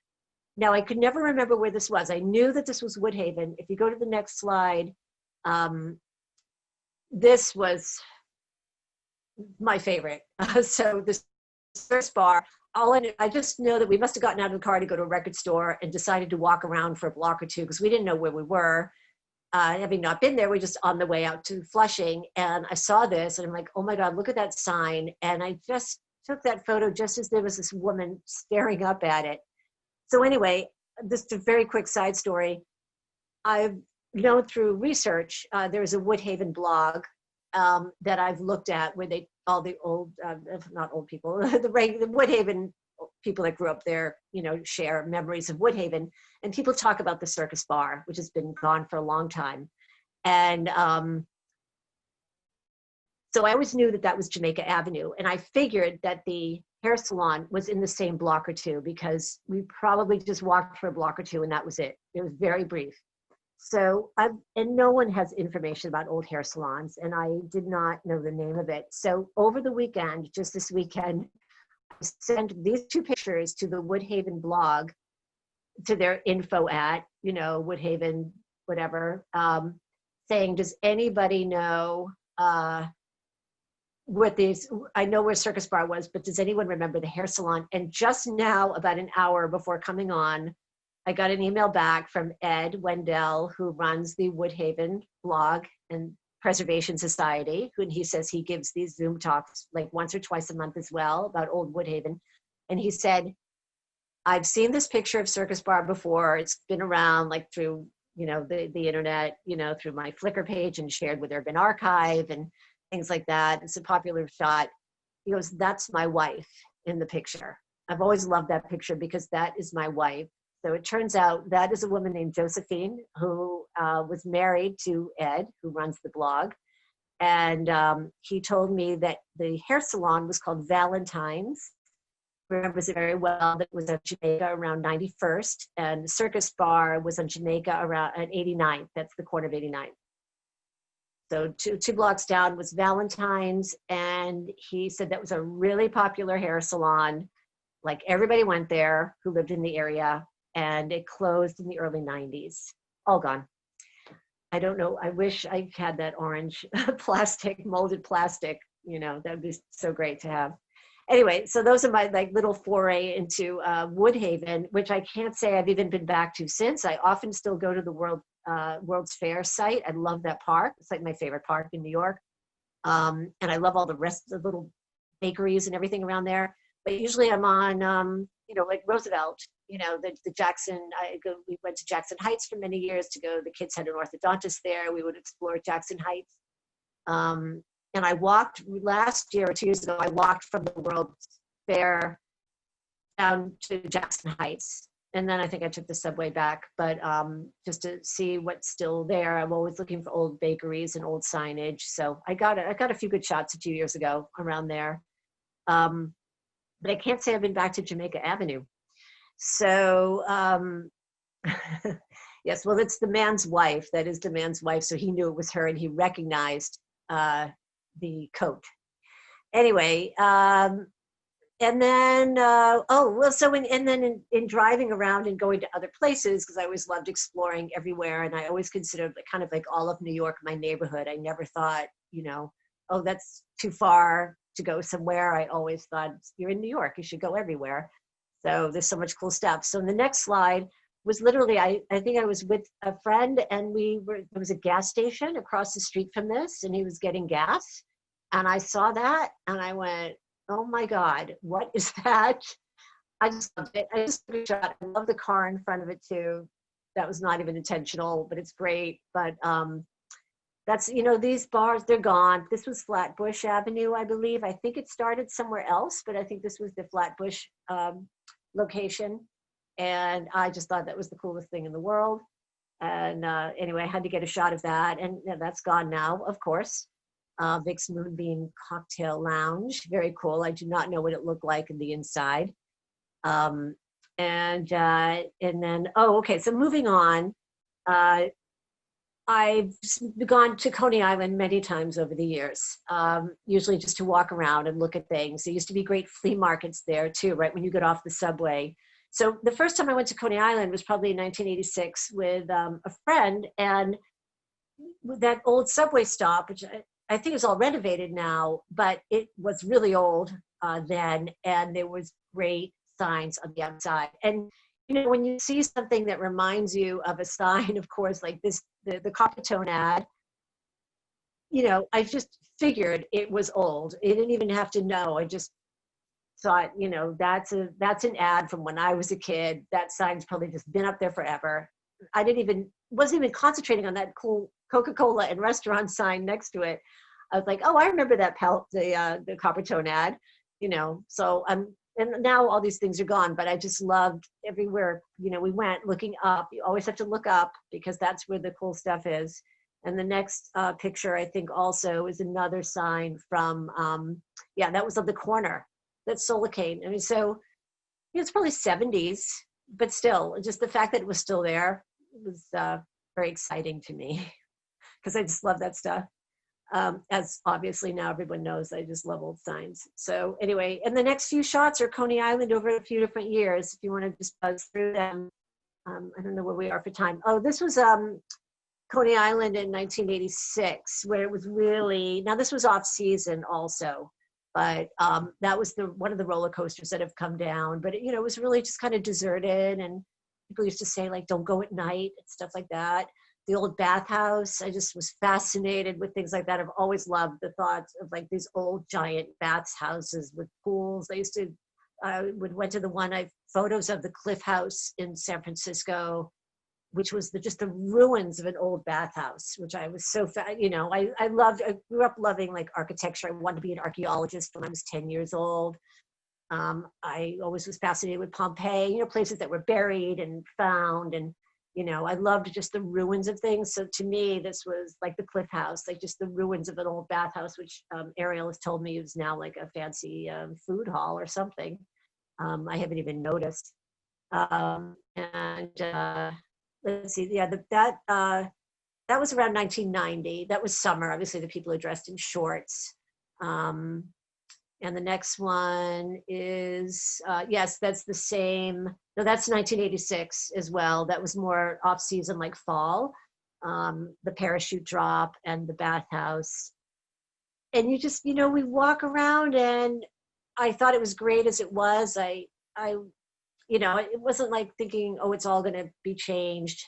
Now, I could never remember where this was. I knew that this was Woodhaven. If you go to the next slide, this was my favorite. So this first bar, I just know that we must have gotten out of the car to go to a record store and decided to walk around for a block or two because we didn't know where we were. Having not been there, we were just on the way out to Flushing. And I saw this and I'm like, oh my God, look at that sign. And I just took that photo just as there was this woman staring up at it. So anyway, just a very quick side story. I've known through research, there's a Woodhaven blog that I've looked at where all the old, not old people, the Woodhaven people that grew up there, you know, share memories of Woodhaven. And people talk about the Circus Bar, which has been gone for a long time. And so I always knew that that was Jamaica Avenue. And I figured that the hair salon was in the same block or two, because we probably just walked for a block or two and that was it. It was very brief. So and no one has information about old hair salons, and I did not know the name of it. So over the weekend, just this weekend, I sent these two pictures to the Woodhaven blog, to their info at, Woodhaven, whatever, saying, does anybody know what these, I know where Circus Bar was, but does anyone remember the hair salon? And just now, about an hour before coming on, I got an email back from Ed Wendell, who runs the Woodhaven blog and Preservation Society, and he says he gives these Zoom talks like once or twice a month as well about old Woodhaven. And he said, I've seen this picture of Circus Bar before. It's been around like through, the internet, through my Flickr page and shared with Urban Archive and things like that. It's a popular shot. He goes, that's my wife in the picture. I've always loved that picture because that is my wife. So it turns out that is a woman named Josephine, who was married to Ed, who runs the blog. And he told me that the hair salon was called Valentine's. Remembers it very well. That was at Jamaica around 91st, and the Circus Bar was on Jamaica around at 89th. That's the corner of 89th. So two blocks down was Valentine's, and he said that was a really popular hair salon. Like everybody went there who lived in the area, and it closed in the early 90s. All gone. I don't know. I wish I had that orange plastic, molded plastic. That would be so great to have. Anyway, so those are my little foray into Woodhaven, which I can't say I've even been back to since. I often still go to the World's Fair site. I love that park. It's like my favorite park in New York. And I love all the rest of the little bakeries and everything around there. But usually I'm on, like Roosevelt, the Jackson, we went to Jackson Heights for many years to go. The kids had an orthodontist there. We would explore Jackson Heights. And I walked last year or 2 years ago, I walked from the World's Fair down to Jackson Heights. And then I think I took the subway back, but just to see what's still there. I'm always looking for old bakeries and old signage. So I got a few good shots a few years ago around there. But I can't say I've been back to Jamaica Avenue. So yes, well, it's the man's wife. That is the man's wife. So he knew it was her, and he recognized the coat. Anyway, and then, in driving around and going to other places, because I always loved exploring everywhere, and I always considered kind of like all of New York my neighborhood. I never thought, oh, that's too far to go somewhere. I always thought, you're in New York, you should go everywhere. So there's so much cool stuff. So the next slide was literally, I think I was with a friend, and there was a gas station across the street from this, and he was getting gas. And I saw that, and I went, oh my God, what is that? I just loved it. I just took a shot. I love the car in front of it too. That was not even intentional, but it's great. But that's, these bars, they're gone. This was Flatbush Avenue, I believe. I think it started somewhere else, but I think this was the Flatbush location. And I just thought that was the coolest thing in the world. And anyway, I had to get a shot of that. And that's gone now, of course. Vic's Moonbeam Cocktail Lounge, very cool. I do not know what it looked like in the inside. And then, okay, so moving on. I've gone to Coney Island many times over the years, usually just to walk around and look at things. There used to be great flea markets there too, right when you get off the subway. So the first time I went to Coney Island was probably in 1986 with a friend, and that old subway stop, which I think is all renovated now, but it was really old then, and there was great signs on the outside. And when you see something that reminds you of a sign, of course, like this, the Coppertone ad, I just figured it was old. I didn't even have to know. I just thought, that's an ad from when I was a kid. That sign's probably just been up there forever. I wasn't even concentrating on that cool Coca-Cola and restaurant sign next to it. I was like, oh, I remember that the Coppertone ad, so and now all these things are gone, but I just loved everywhere, we went looking up. You always have to look up because that's where the cool stuff is. And the next picture, I think also is another sign from, yeah, that was on the corner. That's Solacane. I mean, so it's probably 70s, but still, just the fact that it was still there was very exciting to me because I just love that stuff. As obviously now everyone knows, I just love old signs. So anyway, and the next few shots are Coney Island over a few different years. If you want to just buzz through them, I don't know where we are for time. Oh, this was Coney Island in 1986, where it was really, now this was off season also, but that was one of the roller coasters that have come down. But it was really just kind of deserted, and people used to say like, don't go at night and stuff like that. The old bathhouse, I just was fascinated with things like that. I've always loved the thoughts of like these old giant bathhouses with pools. I went to the one, photos of the Cliff House in San Francisco, which was just the ruins of an old bathhouse, which I was so, I loved. I grew up loving like architecture. I wanted to be an archaeologist when I was 10 years old. I always was fascinated with Pompeii, places that were buried and found, and I loved just the ruins of things. So to me, this was like the Cliff House, like just the ruins of an old bathhouse, which Ariel has told me is now like a fancy food hall or something. I haven't even noticed. And let's see, yeah, that was around 1990. That was summer. Obviously, the people are dressed in shorts. And the next one is, yes, that's the same. No, that's 1986 as well. That was more off-season, like fall. The parachute drop and the bathhouse. And you just, we walk around, and I thought it was great as it was. It wasn't like thinking, oh, it's all going to be changed,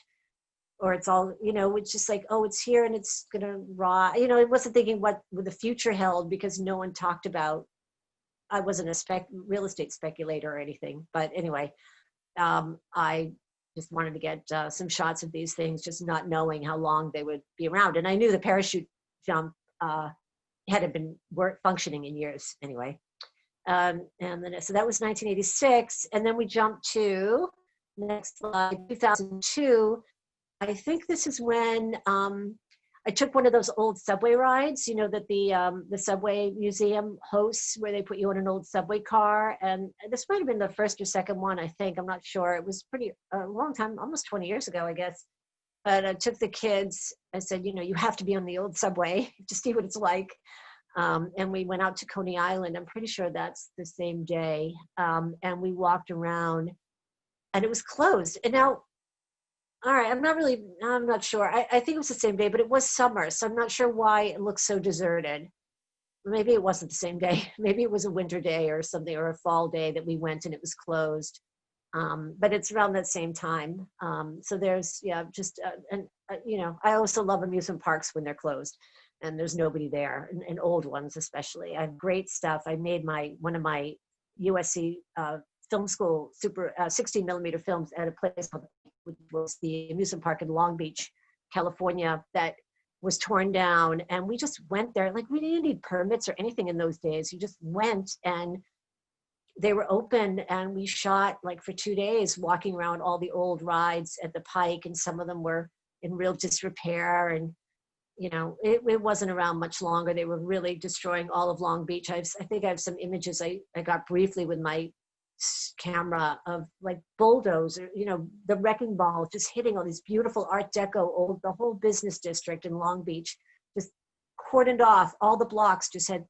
or it's all, it's just like, oh, it's here and it's going to rot. It wasn't thinking what the future held, because no one talked about. I wasn't a real estate speculator or anything, but anyway, I just wanted to get some shots of these things, just not knowing how long they would be around. And I knew the parachute jump hadn't been functioning in years anyway. And then, so that was 1986. And then we jumped to, next slide, 2002. I think this is when I took one of those old subway rides, that the subway museum hosts, where they put you on an old subway car. And this might have been the first or second one, I think. I'm not sure. It was a long time, almost 20 years ago, I guess. But I took the kids. I said, you have to be on the old subway to see what it's like. And we went out to Coney Island. I'm pretty sure that's the same day. And we walked around, and it was closed. And now, all right, I'm not sure. I think it was the same day, but it was summer, so I'm not sure why it looks so deserted. Maybe it wasn't the same day. Maybe it was a winter day or something, or a fall day that we went and it was closed. But it's around that same time. So there's, just, I also love amusement parks when they're closed and there's nobody there, and old ones especially. I have great stuff. I made one of my USC film school 16 millimeter films at a place called, which was the amusement park in Long Beach, California, that was torn down. And we just went there. Like, we didn't need permits or anything in those days. You just went, and they were open, and we shot like for 2 days, walking around all the old rides at the Pike, and some of them were in real disrepair. And it wasn't around much longer. They were really destroying all of Long Beach. I think I have some images I got briefly with my camera of like bulldozer, the wrecking ball just hitting all these beautiful Art Deco, the whole business district in Long Beach, just cordoned off. All the blocks just had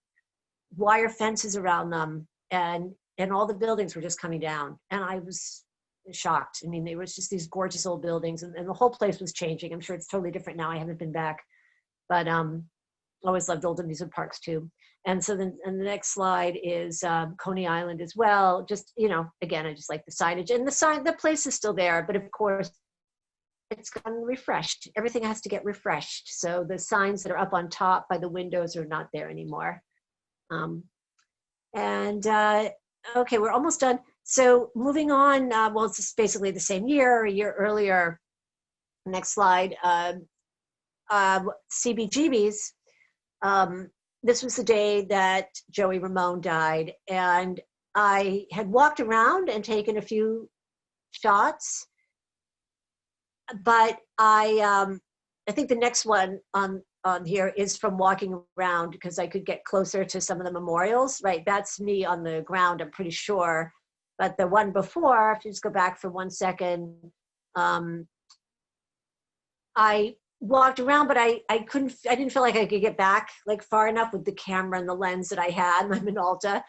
wire fences around them, and all the buildings were just coming down. And I was shocked. I mean, they were just these gorgeous old buildings, and the whole place was changing. I'm sure it's totally different now. I haven't been back, but always loved old amusement parks too. And so then, and the next slide is Coney Island as well. Just, again, I just like the signage, and the place is still there, but of course it's gotten refreshed. Everything has to get refreshed. So the signs that are up on top by the windows are not there anymore. Okay, we're almost done. So moving on, well, it's just basically the same year, a year earlier. Next slide, CBGB's. This was the day that Joey Ramone died, and I had walked around and taken a few shots, but I I think the next one on here is from walking around because I could get closer to some of the memorials, right? That's me on the ground, I'm pretty sure. But the one before, if you just go back for 1 second, I walked around, but I didn't feel like I could get back like far enough with the camera and the lens that I had, my Minolta,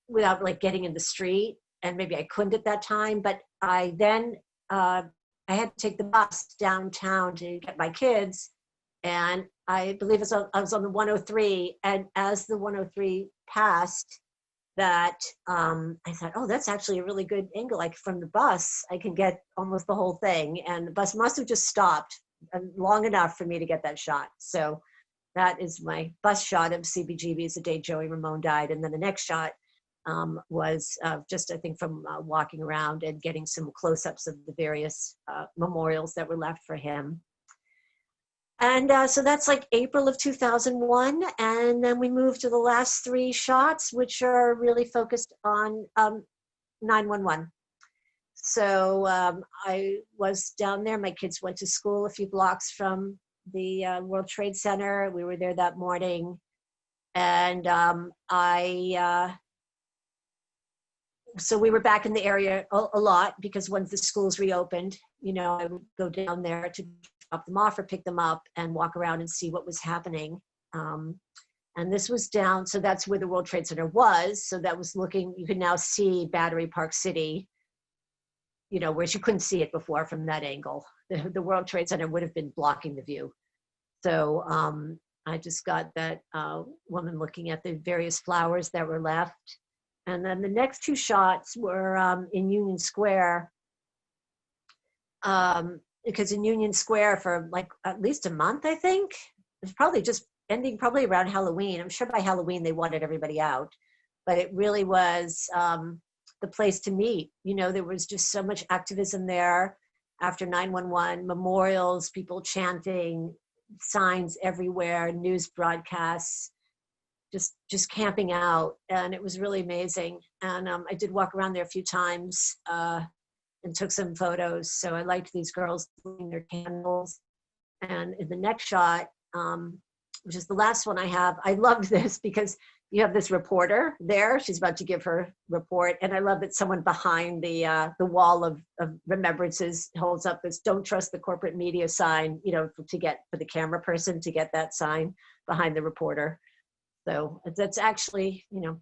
without like getting in the street. And maybe I couldn't at that time, but I then, I had to take the bus downtown to get my kids. And I believe I was on the 103. And as the 103 passed, that I thought, oh, that's actually a really good angle. Like from the bus, I can get almost the whole thing. And the bus must have just stopped long enough for me to get that shot. So that is my bus shot of CBGB's the day Joey Ramone died. And then the next shot was just, I think, from walking around and getting some close-ups of the various memorials that were left for him. And so that's like April of 2001. And then we moved to the last 3 shots, which are really focused on 911. So I was down there. My kids went to school a few blocks from the World Trade Center. We were there that morning. And so we were back in the area a lot because once the schools reopened, you know, I would go down there to drop them off or pick them up and walk around and see what was happening. And this was down, so that's where the World Trade Center was. So that was looking, you could now see Battery Park City, you know, whereas you couldn't see it before from that angle. The World Trade Center would have been blocking the view. So I just got that woman looking at the various flowers that were left. And then the next 2 shots were in Union Square, because in Union Square for like at least a month, I think, it was probably just ending probably around Halloween. I'm sure by Halloween they wanted everybody out, but it really was the place to meet. You know, there was just so much activism there after 911, memorials, people chanting, signs everywhere, news broadcasts, just camping out, and it was really amazing. And I did walk around there a few times and took some photos. So I liked these girls lighting their candles. And in the next shot, which is the last one I have, I loved this because you have this reporter there. She's about to give her report, and I love that someone behind the wall of remembrances holds up this "Don't trust the corporate media" sign, you know, for the camera person to get that sign behind the reporter. So that's actually, you know,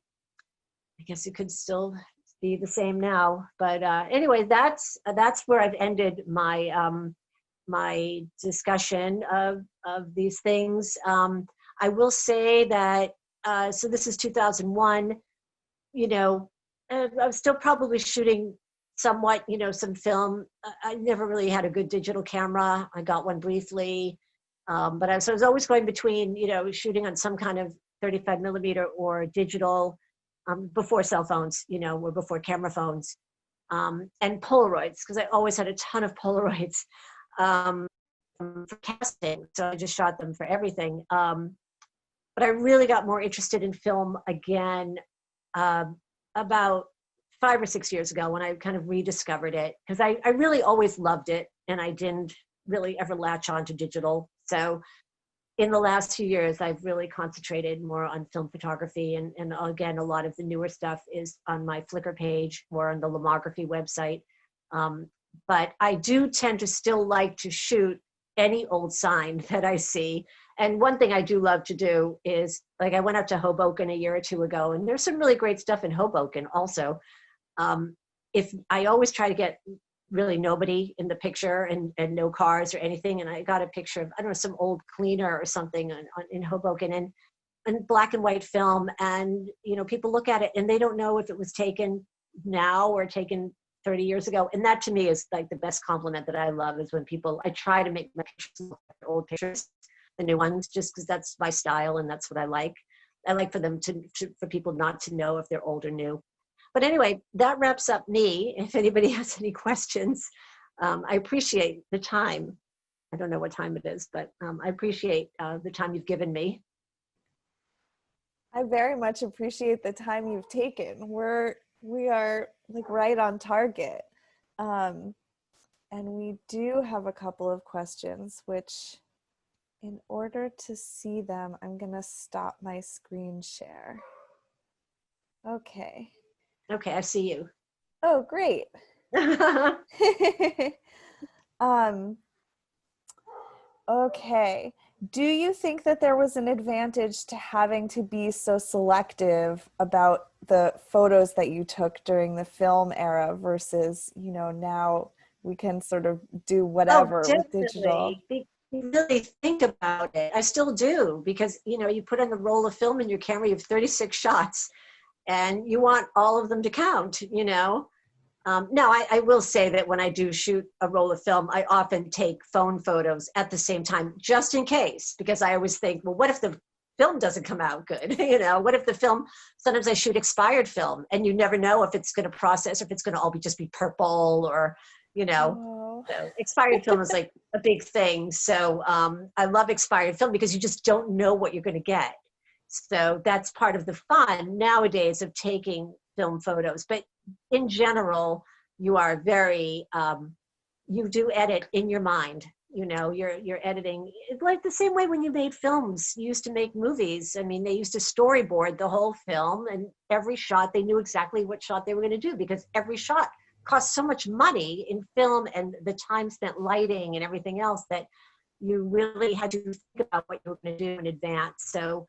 I guess it could still be the same now. But anyway, that's where I've ended my my discussion of these things. I will say that, so this is 2001, you know, I was still probably shooting somewhat, you know, some film. I never really had a good digital camera. I got one briefly, but I was always going between, you know, shooting on some kind of 35 millimeter or digital, before cell phones, you know, or before camera phones, and Polaroids, because I always had a ton of Polaroids for casting. So I just shot them for everything. But I really got more interested in film again about 5 or 6 years ago when I kind of rediscovered it, because I really always loved it, and I didn't really ever latch on to digital. So in the last few years, I've really concentrated more on film photography. And again, a lot of the newer stuff is on my Flickr page or on the Lomography website. But I do tend to still like to shoot any old sign that I see. And one thing I do love to do is, like, I went up to Hoboken a year or 2 ago, and there's some really great stuff in Hoboken also. If I always try to get really nobody in the picture and no cars or anything. And I got a picture of, I don't know, some old cleaner or something in Hoboken, and black and white film. And, you know, people look at it and they don't know if it was taken now or taken 30 years ago. And that to me is like the best compliment that I love, is when people, I try to make my pictures look like old pictures, the new ones, just because that's my style and that's what I like. I like for them for people not to know if they're old or new. But anyway, that wraps up me. If anybody has any questions, I appreciate the time. I don't know what time it is, but I appreciate the time you've given me. I very much appreciate the time you've taken. We are like right on target. And we do have a couple of questions, which in order to see them, I'm gonna stop my screen share. Okay. Okay, I see you. Oh, great. um, okay. Do you think that there was an advantage to having to be so selective about the photos that you took during the film era versus, you know, now we can sort of do Oh, whatever with digital? definitely. You really think about it. I still do because, you know, you put on the roll of film in your camera, you have 36 shots and you want all of them to count, you know? Now, I will say that when I do shoot a roll of film, I often take phone photos at the same time, just in case, because I always think, well, what if the film doesn't come out good? You know, what if the film, sometimes I shoot expired film and you never know if it's going to process, or if it's going to all just be purple or, you know, Oh. so expired film is like a big thing. So I love expired film because you just don't know what you're going to get. So that's part of the fun nowadays of taking film photos. But in general, you are very, you do edit in your mind. You know, you're editing like the same way when you made films. You used to make movies. I mean, they used to storyboard the whole film, and every shot, they knew exactly what shot they were going to do because every shot costs so much money in film and the time spent lighting and everything else that you really had to think about what you were going to do in advance. So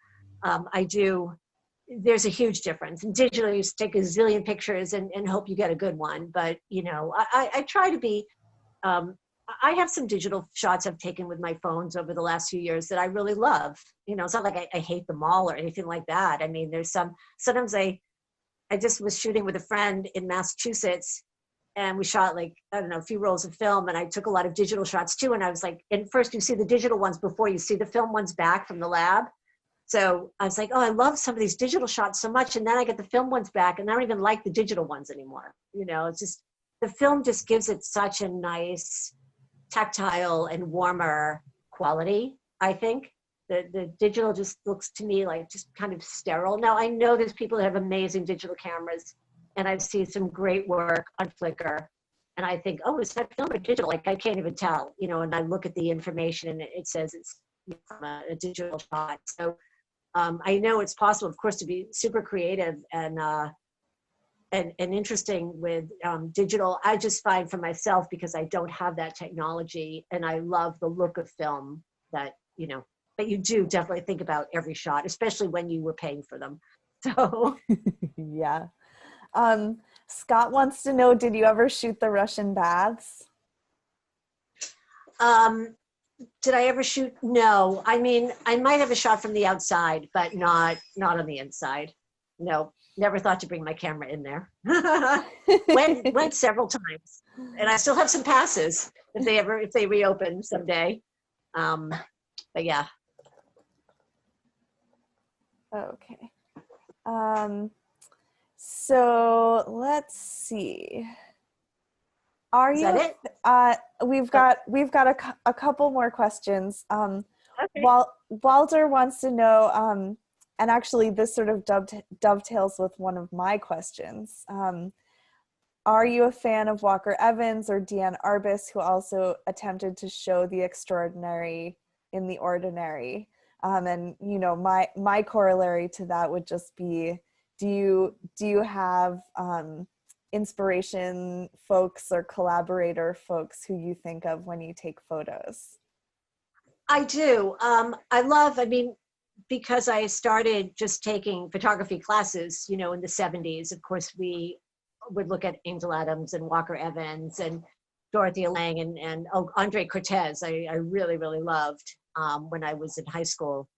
there's a huge difference. In digital, you take a zillion pictures and hope you get a good one. But, you know, I try to be, I have some digital shots I've taken with my phones over the last few years that I really love. You know, it's not like I hate them all or anything like that. I mean, sometimes I just was shooting with a friend in Massachusetts and we shot like, I don't know, a few rolls of film and I took a lot of digital shots too. And I was like, and first you see the digital ones before you see the film ones back from the lab. So I was like, oh, I love some of these digital shots so much. And then I get the film ones back and I don't even like the digital ones anymore. You know, it's just, the film just gives it such a nice tactile and warmer quality, I think. The digital just looks to me like just kind of sterile. Now, I know there's people that have amazing digital cameras and I've seen some great work on Flickr. And I think, oh, is that film or digital? Like, I can't even tell, you know, and I look at the information and it says it's from a digital shot. So I know it's possible, of course, to be super creative and interesting with digital. I just find for myself, because I don't have that technology and I love the look of film that, you know, but you do definitely think about every shot, especially when you were paying for them. So Yeah. Scott wants to know, did you ever shoot the Russian baths? did I ever shoot? No. I mean, I might have a shot from the outside, but not on the inside. No, never thought to bring my camera in there. went several times, and I still have some passes if they reopen someday. But yeah. Okay. So let's see. Are Is you? that it? We've got a couple more questions. Okay. Walter wants to know, and actually this sort of dovetails with one of my questions. Are you a fan of Walker Evans or Deanne Arbus, who also attempted to show the extraordinary in the ordinary? And you know, my corollary to that would just be, do you have inspiration folks or collaborator folks who you think of when you take photos? I do. I mean, because I started just taking photography classes, you know, in the 70s, of course, we would look at Angel Adams and Walker Evans and Dorothea Lange and Andre Cortez. I really, really loved when I was in high school,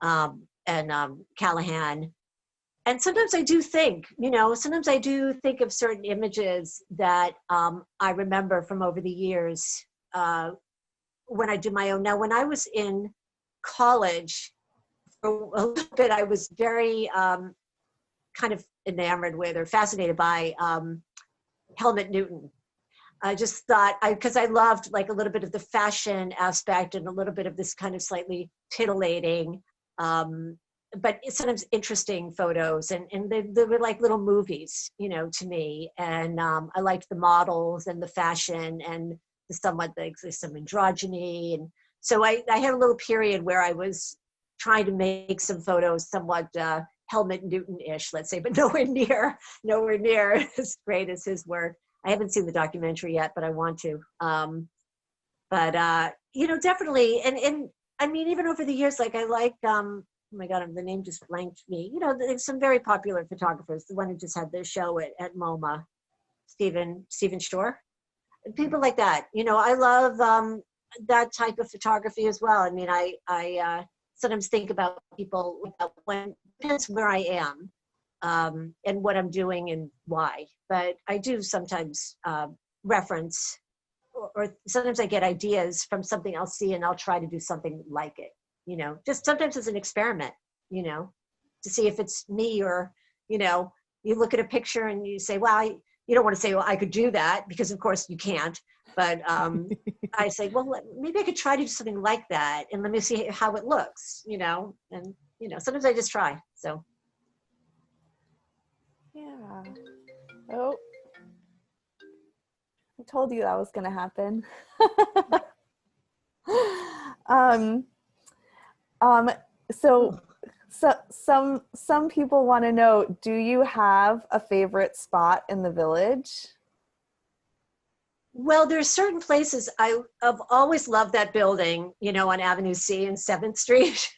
and Callahan. And sometimes I do think, you know, of certain images that I remember from over the years when I do my own. Now, when I was in college, for a little bit, I was very kind of enamored with or fascinated by Helmut Newton. I just thought, because I loved like a little bit of the fashion aspect and a little bit of this kind of slightly titillating, but sometimes interesting photos, and they were like little movies, you know, to me. And I liked the models and the fashion, and somewhat like some androgyny. And so I had a little period where I was trying to make some photos somewhat Helmut Newton-ish, let's say, but nowhere near as great as his work. I haven't seen the documentary yet, but I want to. You know, definitely, and I mean, even over the years, like I like, oh my God, the name just blanked me. You know, there's some very popular photographers. The one who just had their show at MoMA, Stephen Shore, people like that. You know, I love that type of photography as well. I mean, I sometimes think about people when depends where I am and what I'm doing and why. But I do sometimes reference, or sometimes I get ideas from something I'll see and I'll try to do something like it, you know, just sometimes as an experiment, you know, to see if it's me or, you know, you look at a picture and you say, well, you don't want to say, well, I could do that, because of course you can't. But I say, well, maybe I could try to do something like that and let me see how it looks, you know, and, you know, sometimes I just try, so. Yeah. Oh. I told you that was going to happen. So some people want to know, do you have a favorite spot in the village? Well, there's certain places I've always loved that building, you know, on Avenue C and 7th Street.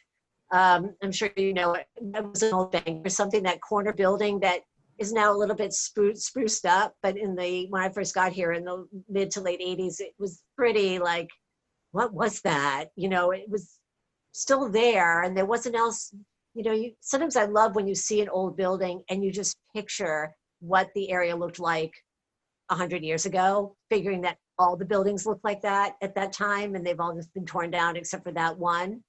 I'm sure you know it. That was an old bank or something, that corner building that is now a little bit spruced up, but when I first got here in the mid to late 80s, it was pretty like, what was that? You know, it was still there and there wasn't else, you know, sometimes I love when you see an old building and you just picture what the area looked like 100 years ago, figuring that all the buildings looked like that at that time and they've all just been torn down except for that one.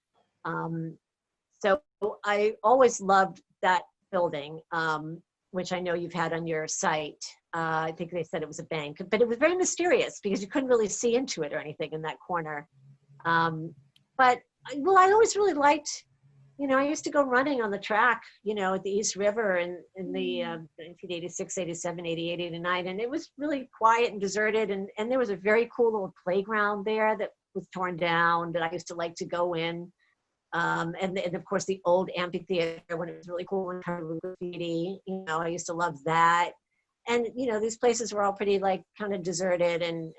So I always loved that building. Which I know you've had on your site. I think they said it was a bank, but it was very mysterious because you couldn't really see into it or anything in that corner. But, well, I always really liked, you know, I used to go running on the track, you know, at the East River in the 1986, 87, 88, 89, and it was really quiet and deserted, and there was a very cool little playground there that was torn down that I used to like to go in. And of course the old amphitheater when it was really cool and kind of graffiti, you know, I used to love that. And, you know, these places were all pretty like kind of deserted and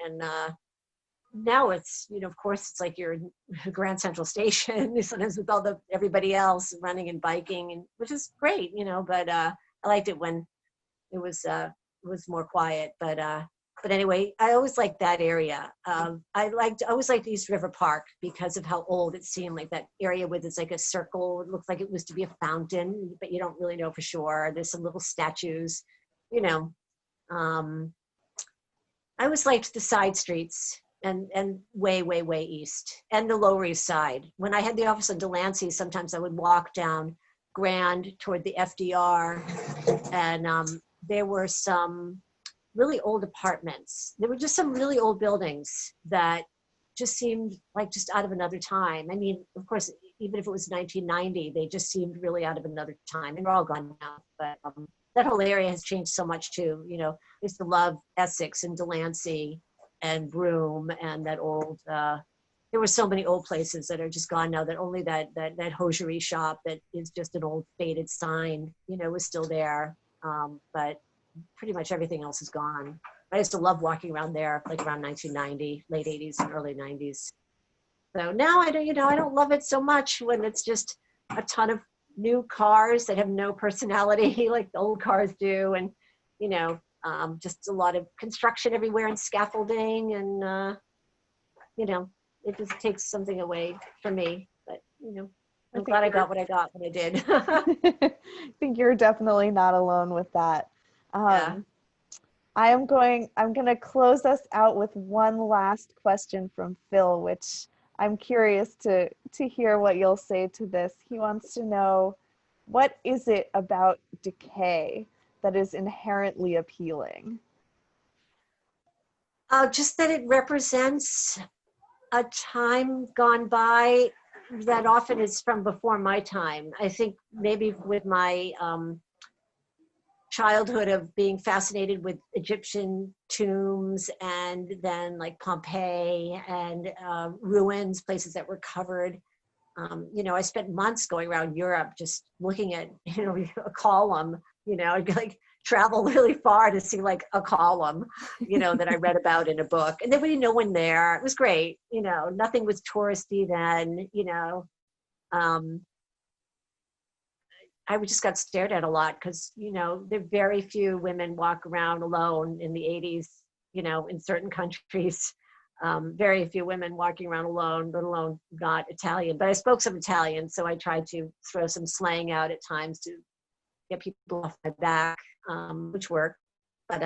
now it's, you know, of course it's like you're in Grand Central Station sometimes with everybody else running and biking, and which is great, you know, but I liked it when it was more quiet, but anyway, I always liked that area. I always liked East River Park because of how old it seemed, like that area with it's like a circle. It looked like it was to be a fountain, but you don't really know for sure. There's some little statues, you know. I always liked the side streets and way, way, way east and the Lower East Side. When I had the office in Delancey, sometimes I would walk down Grand toward the FDR, and there were some really old apartments. There were just some really old buildings that just seemed like just out of another time. I mean, of course, even if it was 1990, they just seemed really out of another time, and they're all gone now. But that whole area has changed so much too. You know, I used to love Essex and Delancey and Broome and that old, there were so many old places that are just gone now, that only that hosiery shop that is just an old faded sign, you know, is still there. But pretty much everything else is gone. I used to love walking around there, like around 1990, late 80s and early 90s. So now I don't love it so much when it's just a ton of new cars that have no personality like the old cars do, and you know, just a lot of construction everywhere and scaffolding, and you know, it just takes something away from me. But you know, I'm glad I got what I got when I did. I think you're definitely not alone with that. Yeah. I'm going to close us out with one last question from Phil, which I'm curious to hear what you'll say to this. He wants to know, what is it about Decay that is inherently appealing? Just that it represents a time gone by that often is from before my time. I think maybe with my childhood of being fascinated with Egyptian tombs, and then like Pompeii and ruins, places that were covered. I spent months going around Europe just looking at, a column, I'd like travel really far to see like a column, that I read about in a book. And there was no one there. It was great. Nothing was touristy then, I just got stared at a lot because, there are very few women walk around alone in the 80s, in certain countries. Very few women walking around alone, let alone not Italian. But I spoke some Italian, so I tried to throw some slang out at times to get people off my back, which worked. But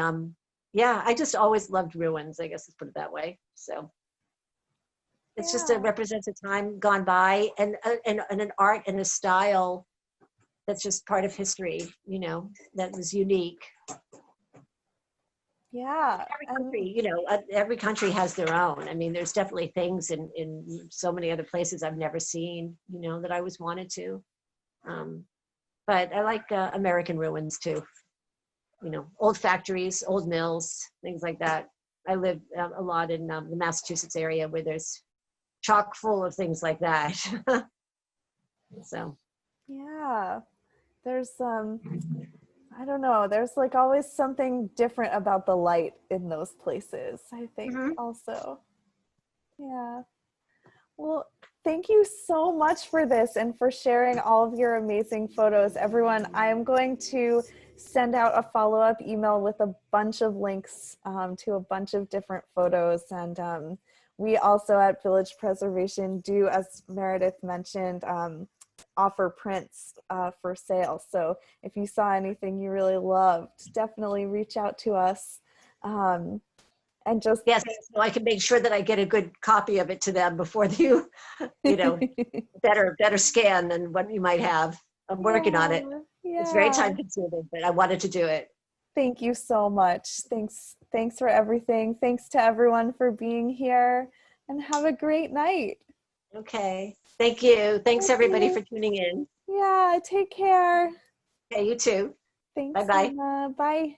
yeah, I just always loved ruins, I guess let's put it that way. So it's just represents a time gone by, and an art and a style that's just part of history, that was unique. Yeah. Every country has their own. I mean, there's definitely things in so many other places I've never seen, that I always wanted to. But I like American ruins too. Old factories, old mills, things like that. I live a lot in the Massachusetts area where there's chock full of things like that. So. Yeah. There's I don't know, there's like always something different about the light in those places, I think. Also. Yeah. Well, thank you so much for this and for sharing all of your amazing photos. Everyone, I am going to send out a follow-up email with a bunch of links to a bunch of different photos. And we also at Village Preservation do, as Meredith mentioned, offer prints for sale. So if you saw anything you really loved, definitely reach out to us. And just yes, so I can make sure that I get a good copy of it to them before you, better scan than what you might have. I'm working on it. It's very time consuming, but I wanted to do it. Thank you so much. Thanks for everything. Thanks to everyone for being here, and have a great night. Okay. Thank you. Thanks everybody for tuning in. Yeah, take care. Okay, you too. Thanks, Bye-bye. Anna. Bye.